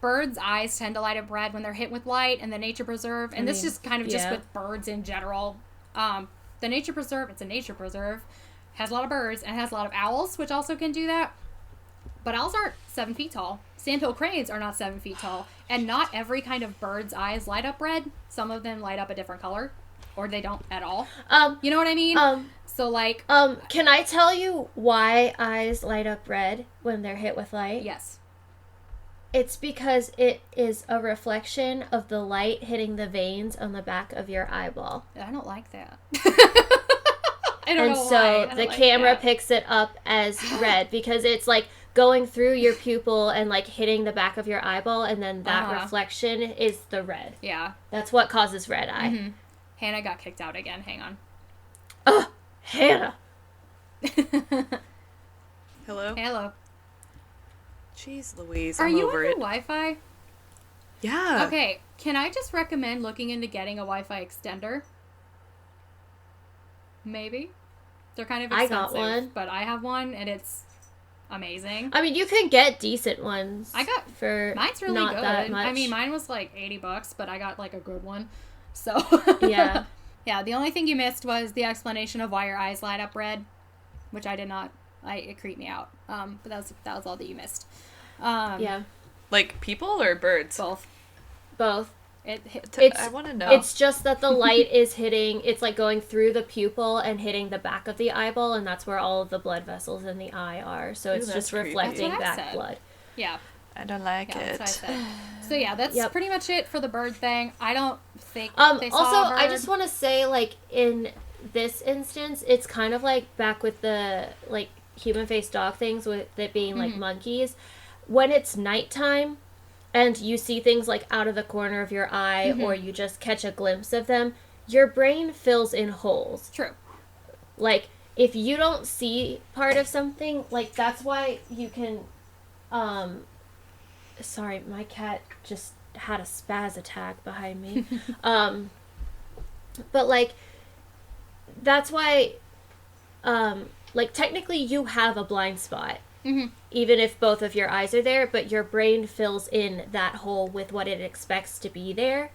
Birds' eyes tend to light up red when they're hit with light in the nature preserve. And this is kind of just with birds in general. The nature preserve, it's a nature preserve, has a lot of birds and has a lot of owls, which also can do that. But owls aren't 7 feet tall. Sandhill cranes are not 7 feet tall. And not every kind of bird's eyes light up red. Some of them light up a different color. Or they don't at all. You know what I mean? So, like... can I tell you why eyes light up red when they're hit with light? Yes. It's because it is a reflection of the light hitting the veins on the back of your eyeball. I don't like that. I don't know why. And so the camera picks it up as red because it's, like, going through your pupil and, like, hitting the back of your eyeball, and then that reflection is the red. Yeah. That's what causes red eye. Mm-hmm. Hannah got kicked out again. Hang on. Hannah! Hello? Hello. Jeez Louise, Are I'm you over on it. your Wi-Fi? Yeah. Okay, can I just recommend looking into getting a Wi-Fi extender? Maybe. They're kind of expensive. I got one. But I have one, and it's amazing. I mean, you can get decent ones. For mine's really not good. That much. I mean, mine was like $80, but I got like a good one. So yeah. Yeah, the only thing you missed was the explanation of why your eyes light up red, which I did not. It creeped me out. But that was all that you missed. Yeah. Like people or birds? Both. I want to know. It's just that the light is hitting, it's like going through the pupil and hitting the back of the eyeball, and that's where all of the blood vessels in the eye are. So it's just reflecting back blood. Yeah. I don't like it. That's what I said. So yeah, that's pretty much it for the bird thing. I don't think they saw also, a bird. I just want to say, like, in this instance, it's kind of like back with the, like, human-faced dog things, with it being, like, monkeys. When it's nighttime, and you see things, like, out of the corner of your eye, or you just catch a glimpse of them, your brain fills in holes. True. Like, if you don't see part of something, like, that's why you can, sorry, my cat just had a spaz attack behind me. But, like, that's why, like, technically you have a blind spot. Even if both of your eyes are there, but your brain fills in that hole with what it expects to be there.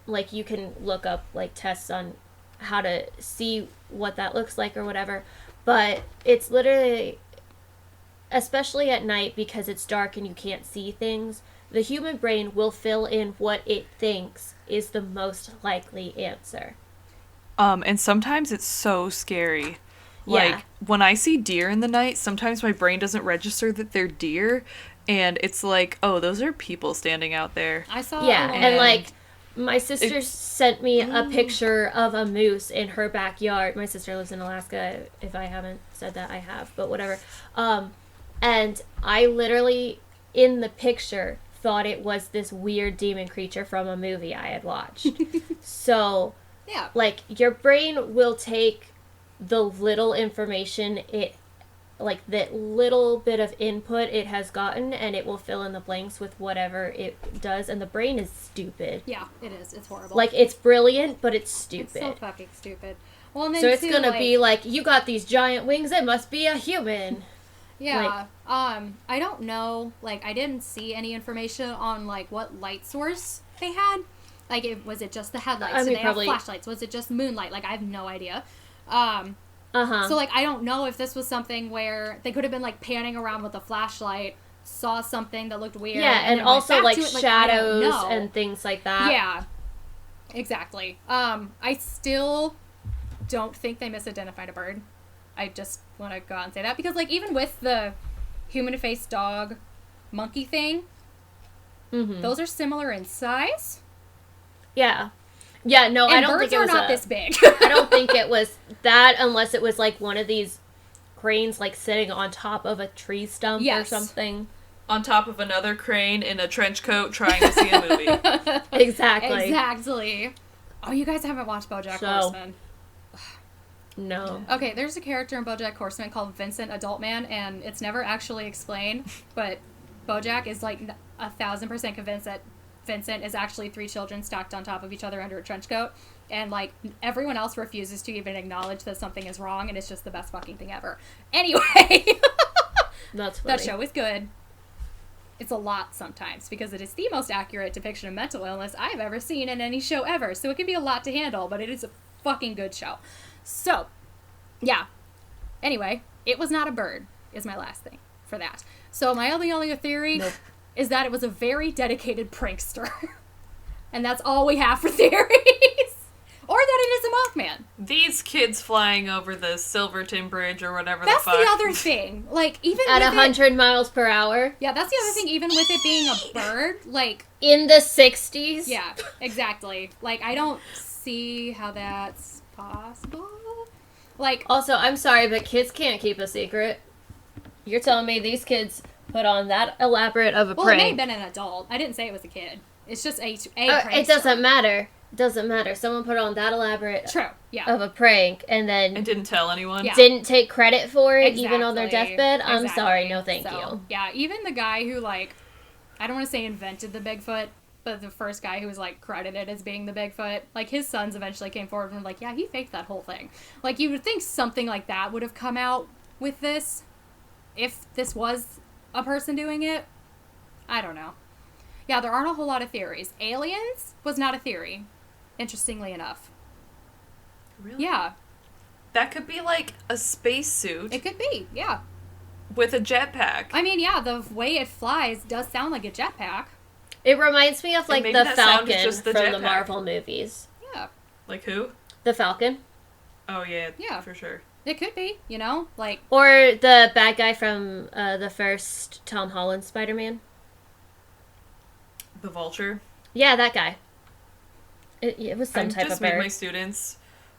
Like, you can look up, like, tests on how to see what that looks like or whatever, but it's literally, especially at night because it's dark and you can't see things, the human brain will fill in what it thinks is the most likely answer. And sometimes it's so scary. Like, when I see deer in the night, sometimes my brain doesn't register that they're deer, and it's like, oh, those are people standing out there. I saw and, like, My sister sent me a picture of a moose in her backyard. My sister lives in Alaska. If I haven't said that, I have, but whatever. And I literally, in the picture, thought it was this weird demon creature from a movie I had watched. So, Yeah. like, your brain will take the little information that little bit of input it has gotten, and it will fill in the blanks with whatever it does, and the brain is stupid. Yeah, it is. It's horrible. Like, it's brilliant, but it's stupid. It's so fucking stupid. Well, and then So it's too, gonna like, be like, you got these giant wings, it must be a human. Yeah. I don't know. Like, I didn't see any information on, like, what light source they had. Like, was it just the headlights? Did they have flashlights? Was it just moonlight? Like, I have no idea. So, like, I don't know if this was something where they could have been, like, panning around with a flashlight, saw something that looked weird. Yeah, and also, like, shadows I and things like that. Yeah. Exactly. I still don't think they misidentified a bird. I just want to go out and say that. Because, like, even with the human-faced dog monkey thing, those are similar in size. Yeah. Yeah, no, And I don't think it was birds are not this big. I don't think it was that, unless it was, like, one of these cranes, like, sitting on top of a tree stump or something. On top of another crane in a trench coat trying to see a movie. Exactly. Oh, you guys haven't watched BoJack Horseman. No. Okay, there's a character in BoJack Horseman called Vincent Adultman, and it's never actually explained, but BoJack is, like, 1,000% convinced that Vincent is actually 3 children stacked on top of each other under a trench coat, and, like, everyone else refuses to even acknowledge that something is wrong, and it's just the best fucking thing ever. Anyway, That's funny. that show is good. It's a lot sometimes, because it is the most accurate depiction of mental illness I've ever seen in any show ever, so it can be a lot to handle, but it is a fucking good show. So, yeah. Anyway, it was not a bird, is my last thing for that. So my only theory is that it was a very dedicated prankster. And that's all we have for theories. Or that it is a Mothman. These kids flying over the Silverton Bridge or whatever That's the fuck. the other thing. Like, even at with 100 miles per hour. Yeah, that's the other thing. Even with it being a bird, like... In the 60s? Yeah, exactly. Like, I don't see how that's possible. Like... Also, I'm sorry, but kids can't keep a secret. You're telling me these kids put on that elaborate of a prank. Well, it may have been an adult. I didn't say it was a kid. It's just a prankster. It doesn't matter. It doesn't matter. Someone put on that elaborate of a prank and then... And didn't tell anyone. Yeah. Didn't take credit for it, even on their deathbed. I'm sorry, no thank you. Yeah, even the guy who, like... I don't want to say invented the Bigfoot, but the first guy who was, like, credited as being the Bigfoot, like, his sons eventually came forward and were like, yeah, he faked that whole thing. Like, you would think something like that would have come out with this if this was a person doing it. I don't know. Yeah, there aren't a whole lot of theories. Aliens was not a theory, interestingly enough. Really? Yeah. That could be like a spacesuit. It could be, yeah. With a jetpack. I mean, yeah, the way it flies does sound like a jetpack. It reminds me of, like, maybe the that sound is Falcon just the from the jetpack. Marvel movies. Yeah. Like who? The Falcon. Oh, yeah. Yeah. For sure. It could be, you know? Like... Or the bad guy from the first Tom Holland Spider-Man. The Vulture. Yeah, that guy. It was some type of just made bird. my students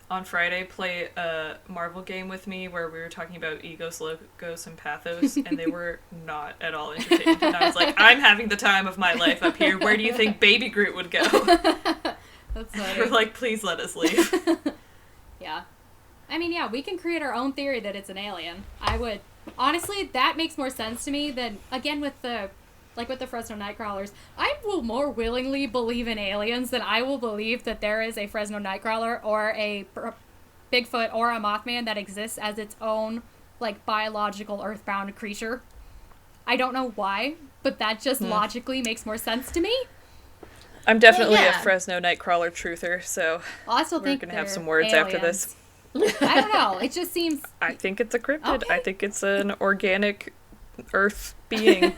on Friday play a Marvel game with me where we were talking about egos, logos, and pathos, and they were not at all entertained. And I was like, I'm having the time of my life up here. Where do you think Baby Groot would go? That's funny. We're like, please let us leave. Yeah. I mean, yeah, we can create our own theory that it's an alien. I would... Honestly, that makes more sense to me than, again, with the Fresno Nightcrawlers. I will more willingly believe in aliens than I will believe that there is a Fresno Nightcrawler or a Bigfoot or a Mothman that exists as its own, like, biological earthbound creature. I don't know why, but that just logically makes more sense to me. I'm definitely yeah. a Fresno Nightcrawler truther, so I still we're think going to have they're some words aliens. after this. I don't know. It just seems... I think it's a cryptid. Okay. I think it's an organic earth being.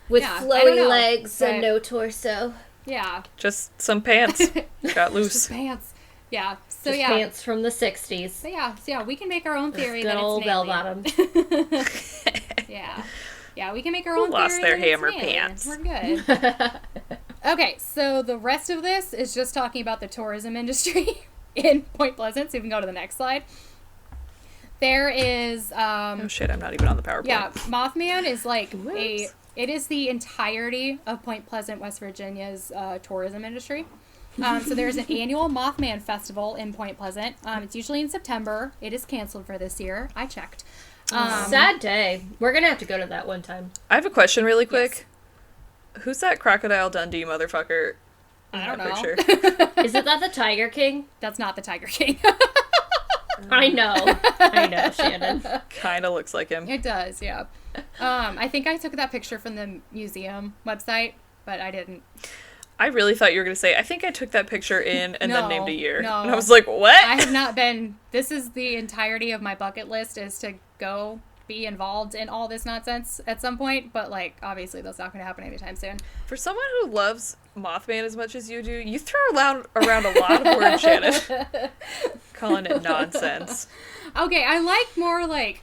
With Yeah, I don't flowy know, legs and but- no torso. Yeah. Just some pants. Got loose. Just pants. Yeah. So Just yeah. pants from the 60s. So yeah, we can make our own theory Good that old it's an bell alien. bottom. Yeah. Yeah, we can make our Who own lost theory their that it's hammer an alien. pants? We're good. Okay, so the rest of this is just talking about the tourism industry in Point Pleasant, so you can go to the next slide. There is Oh shit, I'm not even on the PowerPoint. yeah, Mothman is like Whoops. it is the entirety of Point Pleasant, West Virginia's tourism industry. So there's an annual Mothman festival in Point Pleasant. It's usually in September. It is canceled for this year. I checked. Sad day. We're gonna have to go to that one time. I have a question really quick. Who's that Crocodile Dundee motherfucker in I don't that know. picture? Isn't that the Tiger King? That's not the Tiger King. I know, Shannon. Kinda looks like him. It does, yeah. I think I took that picture from the museum website, but I didn't. I really thought you were going to say, I think I took that picture in and then No, named a year. no. And I was like, what? I have not been. This is the entirety of my bucket list, is to go be involved in all this nonsense at some point, but like obviously that's not going to happen anytime soon. For someone who loves Mothman as much as you do, you throw around a lot of words, Shannon. Calling it nonsense. Okay, I like more like,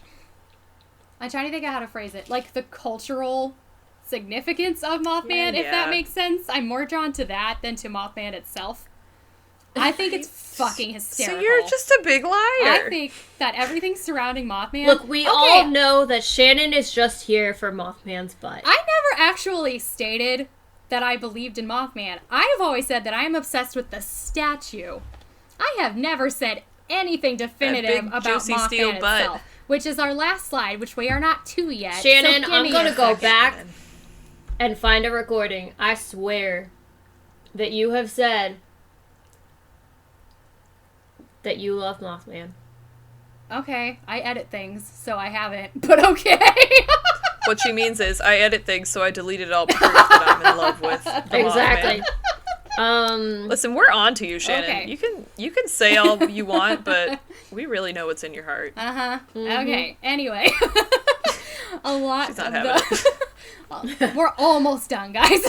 I'm trying to think of how to phrase it, like the cultural significance of Mothman, if that Yeah. makes sense. I'm more drawn to that than to Mothman itself. I think it's fucking hysterical. So you're just a big liar. I think that everything surrounding Mothman. Look, we all know that Shannon is just here for Mothman's butt. I never actually stated that I believed in Mothman. I have always said that I am obsessed with the statue. I have never said anything definitive big, about juicy steel Mothman butt. itself, which is our last slide, which we are not to yet. Shannon, so give I'm me gonna a go second. back and find a recording. I swear that you have said that you love Mothman. Okay, I edit things, so I haven't, but okay. What she means is, I edit things, so I deleted all proof that I'm in love with the Exactly. Mothman. Listen, we're on to you, Shannon. Okay. You can say all you want, but we really know what's in your heart. Uh-huh. Okay, anyway. A lot She's not of having the... We're almost done, guys.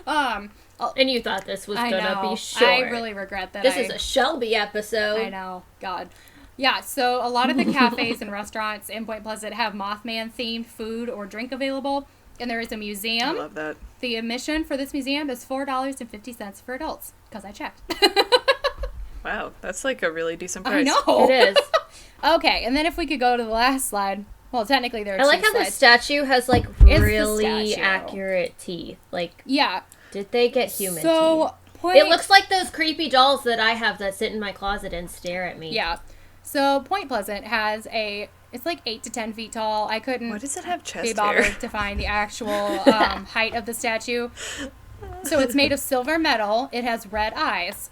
And you thought this was I gonna know. be short. I really regret that. This is a Shelby episode. I know. God. Yeah, so a lot of the cafes and restaurants in Point Pleasant have Mothman-themed food or drink available. And there is a I museum. love that. The admission for this museum is $4.50 for adults, because I checked. Wow, that's like a really decent I price. know. It is. Okay, and then if we could go to the last slide. Well, technically there are I like two how the slides. statue has like the really statue. accurate teeth. Like, Yeah. did they get human So, teeth? It looks like those creepy dolls that I have that sit in my closet and stare at me. Yeah. So Point Pleasant has it's like 8 to 10 feet tall. I couldn't Why does it have be chest bothered hair? to find the actual height of the statue. So it's made of silver metal. It has red eyes.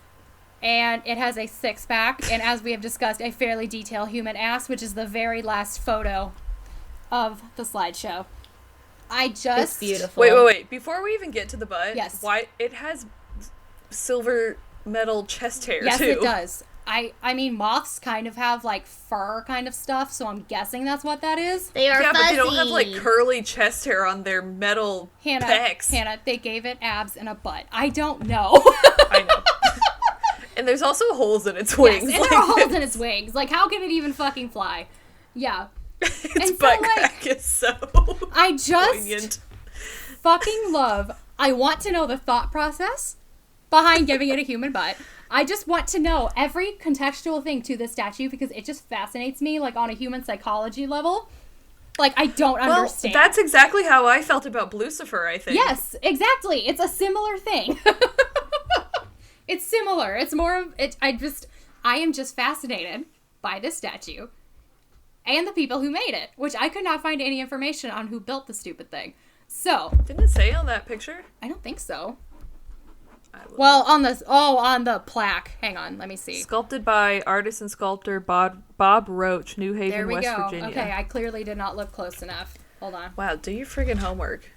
And it has a six-pack. And as we have discussed, a fairly detailed human ass, which is the very last photo of the slideshow. It's beautiful. Wait. Before we even get to the butt, Yes. why it has silver metal chest hair Yes, too? it does. I mean, moths kind of have, like, fur kind of stuff, so I'm guessing that's what that is. They are Yeah, fuzzy. but they don't have like curly chest hair on their metal pecs. Hannah, they gave it abs and a butt. I don't know. I know. And there's also holes in its wings. Yes, and there are holes in its wings. Like, how can it even fucking fly? Yeah. Its and butt so, like, crack is so I just poignant. fucking love. I want to know the thought process behind giving it a human butt. I just want to know every contextual thing to this statue because it just fascinates me, like, on a human psychology level. Like, I don't understand. That's exactly how I felt about Lucifer, I think. Yes, exactly. It's a similar thing. It's similar. It's more of it. I am just fascinated by this statue and the people who made it, which I could not find any information on who built the stupid thing. So, Didn't it say on that picture? I don't think so. I will- Well, on the plaque. Hang on, let me see. Sculpted by artist and sculptor Bob Roach, New Haven, There we West go. Virginia. Okay, I clearly did not look close enough. Hold on. Wow, do your friggin' homework.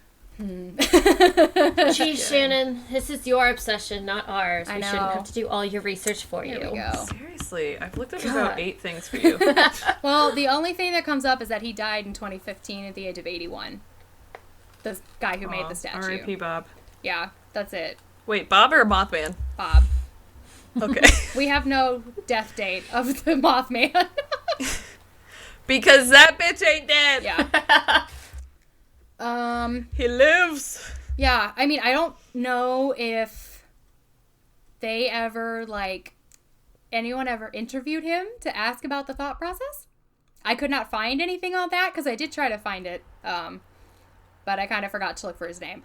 Geez, Shannon, this is your obsession, not ours. I We shouldn't know. have to do all your research for Here you. we go. Seriously, I've looked up God. about 8 things for you. Well, the only thing that comes up is that he died in 2015 at the age of 81. The guy who made the statue. R.I.P. Bob. Yeah, that's it. Wait, Bob or Mothman? Bob. Okay. We have no death date of the Mothman. Because that bitch ain't dead. Yeah. He lives. Yeah, I mean, I don't know if they ever, like, anyone ever interviewed him to ask about the thought process. I could not find anything on that, because I did try to find it, but I kind of forgot to look for his name.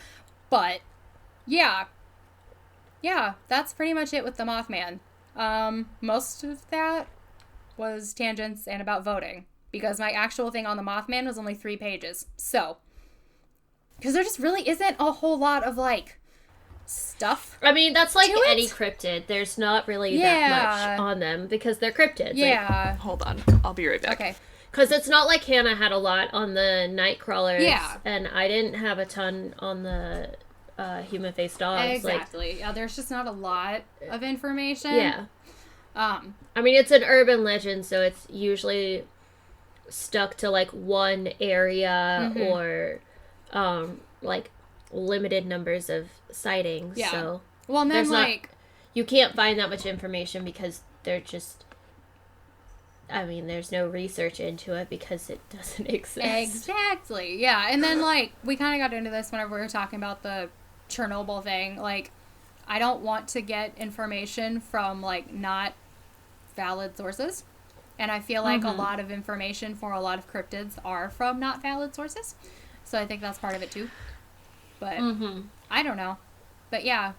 But, yeah. Yeah, that's pretty much it with the Mothman. Most of that was tangents and about voting, because my actual thing on the Mothman was only 3 pages. So, because there just really isn't a whole lot of, like, stuff. I mean, that's like any cryptid. There's not really that much on them because they're cryptids. Yeah. Like, hold on. I'll be right back. Okay. Because it's not like Hannah had a lot on the night crawlers. Yeah. And I didn't have a ton on the human-faced dogs. Exactly. Like, Yeah, there's just not a lot of information. Yeah. I mean, it's an urban legend, so it's usually stuck to, like, one area or, like, limited numbers of sightings. Yeah. So well, and then, like... you can't find that much information because they're just... I mean, there's no research into it because it doesn't exist. Exactly. Yeah, and then, like, we kind of got into this whenever we were talking about the Chernobyl thing. Like, I don't want to get information from, like, not valid sources. And I feel like a lot of information for a lot of cryptids are from not valid sources. So I think that's part of it, too. But I don't know. But yeah.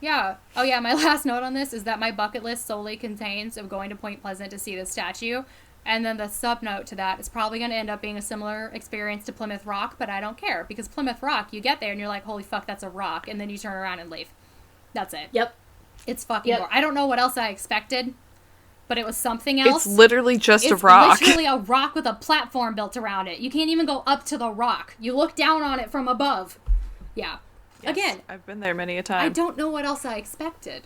Yeah. Oh, yeah, my last note on this is that my bucket list solely contains of going to Point Pleasant to see the statue. And then the sub-note to that is probably going to end up being a similar experience to Plymouth Rock, but I don't care. Because Plymouth Rock, you get there and you're like, holy fuck, that's a rock. And then you turn around and leave. That's it. Yep. It's fucking boring. I don't know what else I expected, but it was something else. It's literally just a rock. It's literally a rock with a platform built around it. You can't even go up to the rock. You look down on it from above. Yeah. Yes, again, I've been there many a time. I don't know what else I expected,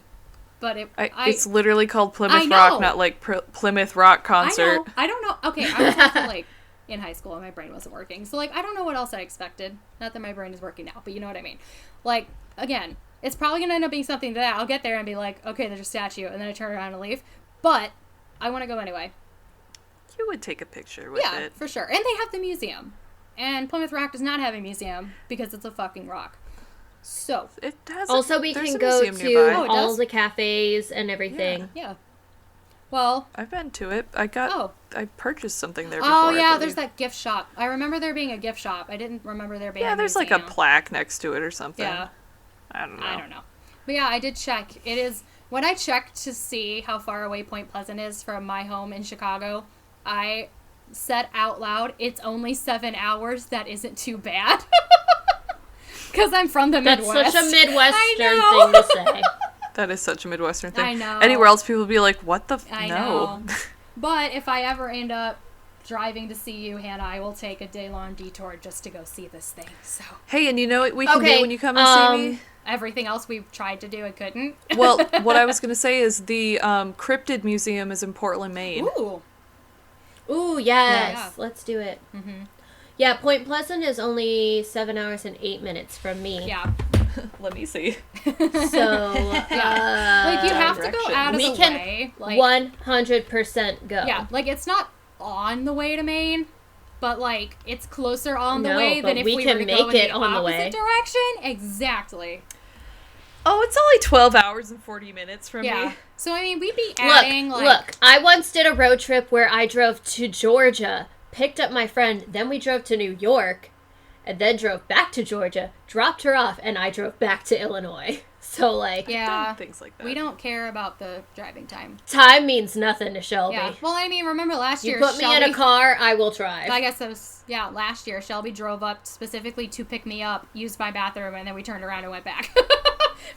but it's literally called Plymouth Rock, not like Plymouth Rock concert. I don't know. Okay, I was also like in high school and my brain wasn't working, so like I don't know what else I expected. Not that my brain is working now, but you know what I mean. Like again, it's probably gonna end up being something that I'll get there and be like, okay, there's a statue, and then I turn around and leave. But I want to go anyway. You would take a picture with it. Yeah, for sure. And they have the museum, and Plymouth Rock does not have a museum because it's a fucking rock. So it has also we can go to all the cafes and everything. Yeah. Well, I've been to it. I purchased something there before. Oh yeah, there's that gift shop. I remember there being a gift shop. I didn't remember there being a there's museum. like a plaque next to it or something. Yeah. I don't know. But yeah, I did check. It is when I checked to see how far away Point Pleasant is from my home in Chicago, I said out loud, it's only 7 hours. That isn't too bad. Because I'm from the Midwest. That's such a Midwestern thing to say. That is such a Midwestern thing. I know. Anywhere else, people would be like, what the I no. know. But if I ever end up driving to see you, Hannah, I will take a day-long detour just to go see this thing. So. Hey, and you know what we can do when you come and see me? Everything else we've tried to do and couldn't. Well, what I was going to say is the Cryptid Museum is in Portland, Maine. Ooh, yes. Let's do it. Mm-hmm. Yeah, Point Pleasant is only 7 hours and 8 minutes from me. Yeah. Let me see. So, like, you have to go out of the way. Like, 100% go. Yeah, like, it's not on the way to Maine, but, like, it's closer on the way than if we were to go in the opposite direction. Exactly. Oh, it's only 12 hours and 40 minutes from me. So, I mean, we'd be adding, Look, I once did a road trip where I drove to Georgia, picked up my friend, then we drove to New York, and then drove back to Georgia, dropped her off, and I drove back to Illinois. So, like... Yeah. Things like that. We don't care about the driving time. Time means nothing to Shelby. Yeah. Well, I mean, remember last year, You put me in a car, I will drive. I guess it was... Yeah, last year, Shelby drove up specifically to pick me up, used my bathroom, and then we turned around and went back.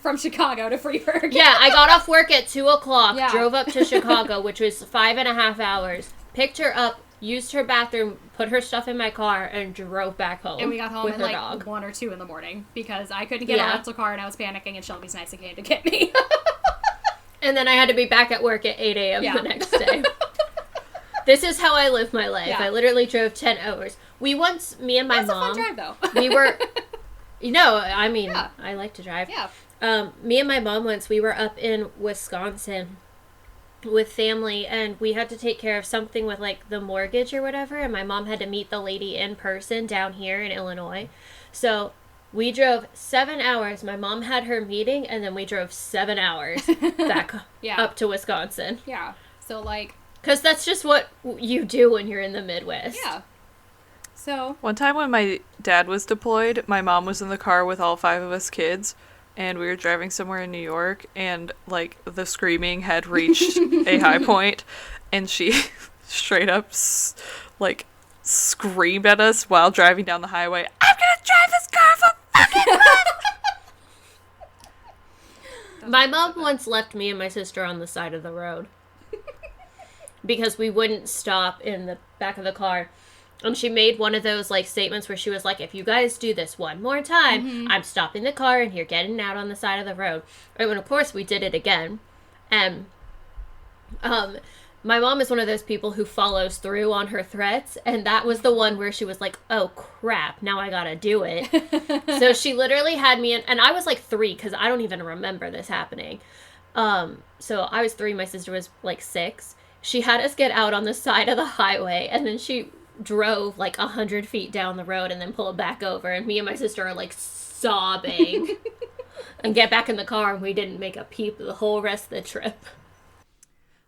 From Chicago to Freeburg. Yeah, I got off work at 2 o'clock, drove up to Chicago, which was 5.5 hours, picked her up, used her bathroom, put her stuff in my car, and drove back home. And we got home with at her like dog. 1 or 2 in the morning because I couldn't get a rental car and I was panicking and Shelby's nice and came to get me. And then I had to be back at work at 8 a.m. the next day. This is how I live my life. Yeah. I literally drove 10 hours. Me and my mom... That's a fun drive, though. We were... I mean, I like to drive. Yeah. Me and my mom once, we were up in Wisconsin with family, and we had to take care of something with, like, the mortgage or whatever, and my mom had to meet the lady in person down here in Illinois. So, We drove 7 hours. My mom had her meeting, and then we drove 7 hours back up to Wisconsin. Yeah. So, like... Because that's just what you do when you're in the Midwest. Yeah. So... One time when my dad was deployed, my mom was in the car with all 5 of us kids, and we were driving somewhere in New York, and, like, the screaming had reached a high point, and she straight up, like, screamed at us while driving down the highway, "I'm gonna drive this car for fucking fun!" My mom once left me and my sister on the side of the road because we wouldn't stop in the back of the car. And she made one of those, like, statements where she was like, if you guys do this one more time, I'm stopping the car and you're getting out on the side of the road. And when, of course, we did it again. And my mom is one of those people who follows through on her threats. And that was the one where she was like, oh, crap, now I gotta do it. So she literally had me in, and I was like 3 because I don't even remember this happening. So I was 3, my sister was like 6. She had us get out on the side of the highway, and then she drove like 100 feet down the road and then pulled back over, and me and my sister are like sobbing and get back in the car, and we didn't make a peep the whole rest of the trip.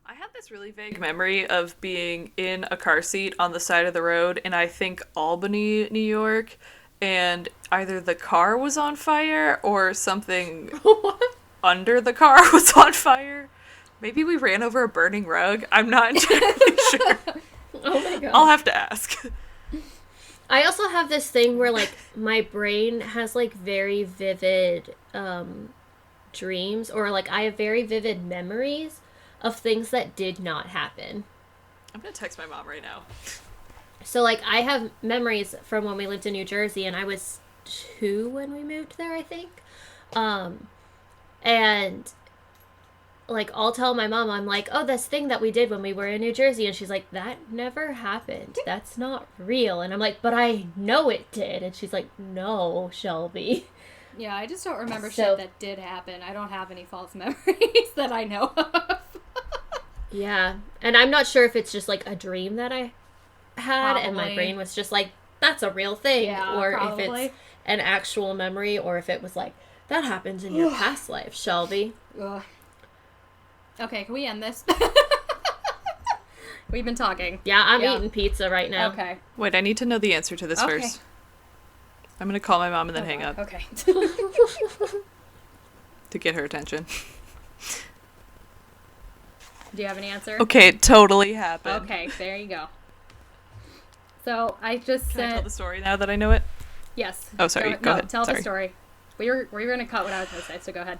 I had this really vague memory of being in a car seat on the side of the road in, I think, Albany, New York, and either the car was on fire or something under the car was on fire. Maybe we ran over a burning rug. I'm not entirely sure. Oh my god. I'll have to ask. I also have this thing where, like, my brain has, like, very vivid dreams, or, like, I have very vivid memories of things that did not happen. I'm gonna text my mom right now. So, like, I have memories from when we lived in New Jersey, and I was 2 when we moved there, I think. And... like, I'll tell my mom, I'm like, oh, this thing that we did when we were in New Jersey. And she's like, that never happened. That's not real. And I'm like, but I know it did. And she's like, no, Shelby. Yeah, I just don't remember shit that did happen. I don't have any false memories that I know of. Yeah. And I'm not sure if it's just, like, a dream that I had. Probably. And my brain was just like, that's a real thing. Yeah, or probably. if it's an actual memory. Or if it was like, that happens in your past life, Shelby. Ugh. Okay, can we end this? We've been talking. Yeah, I'm eating pizza right now. Okay. Wait, I need to know the answer to this first. I'm gonna call my mom and then hang up. Okay. To get her attention. Do you have an answer? Okay, it totally happened. Okay, there you go. So, I just Can said... I tell the story now that I know it? Yes. Oh, sorry. Go ahead. Tell Sorry. the story. We were going to cut what I was going to say, so go ahead.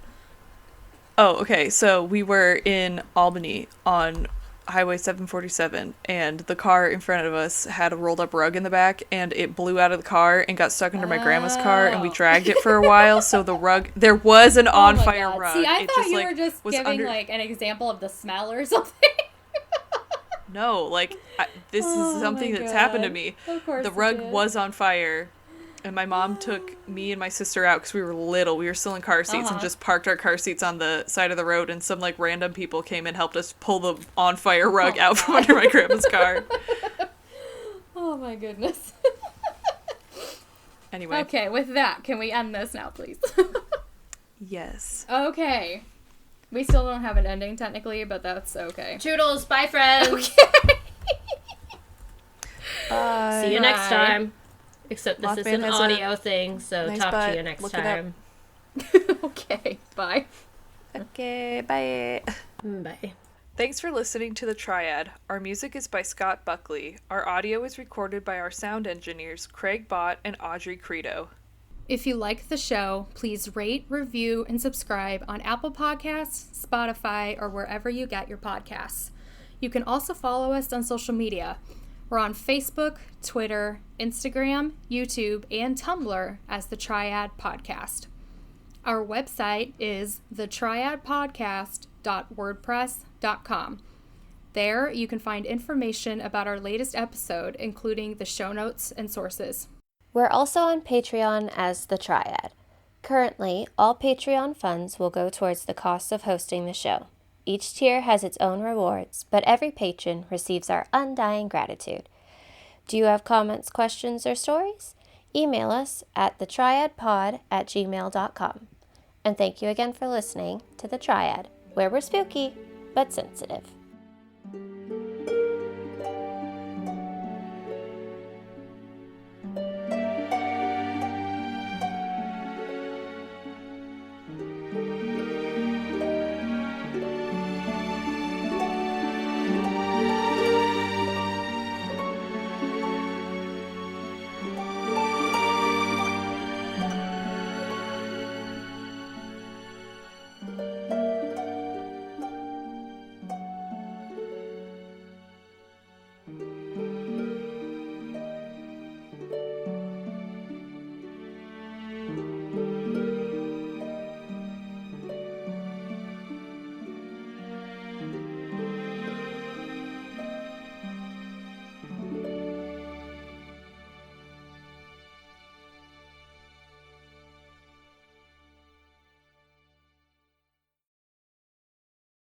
Oh, okay. So we were in Albany on Highway 747, and the car in front of us had a rolled up rug in the back, and it blew out of the car and got stuck under my grandma's car, and we dragged it for a while. So the rug, there was an on fire rug. See, I it thought just, you like, were just was giving like an example of the smell or something. No, like this Oh is something my that's happened to God. me. Of course The it rug did. was on fire, and my mom took me and my sister out because we were little. We were still in car seats and just parked our car seats on the side of the road, and some like random people came and helped us pull the on fire rug out from under my grandma's car. Oh my goodness. Anyway. Okay, with that, can we end this now, please? Yes. Okay. We still don't have an ending technically, but that's okay. Toodles, bye friends. Okay. Bye. See you next Bye. time. Except this is Mothman an has a audio thing, so nice talk to butt. you next Look it up. time. Okay, bye. Okay, bye. Bye. Thanks for listening to The Triad. Our music is by Scott Buckley. Our audio is recorded by our sound engineers, Craig Bott and Audrey Credo. If you like the show, please rate, review, and subscribe on Apple Podcasts, Spotify, or wherever you get your podcasts. You can also follow us on social media. We're on Facebook, Twitter, Instagram, YouTube, and Tumblr as The Triad Podcast. Our website is thetriadpodcast.wordpress.com. There, you can find information about our latest episode, including the show notes and sources. We're also on Patreon as The Triad. Currently, all Patreon funds will go towards the cost of hosting the show. Each tier has its own rewards, but every patron receives our undying gratitude. Do you have comments, questions, or stories? email us at thetriadpod@gmail.com. And thank you again for listening to The Triad, where we're spooky but sensitive.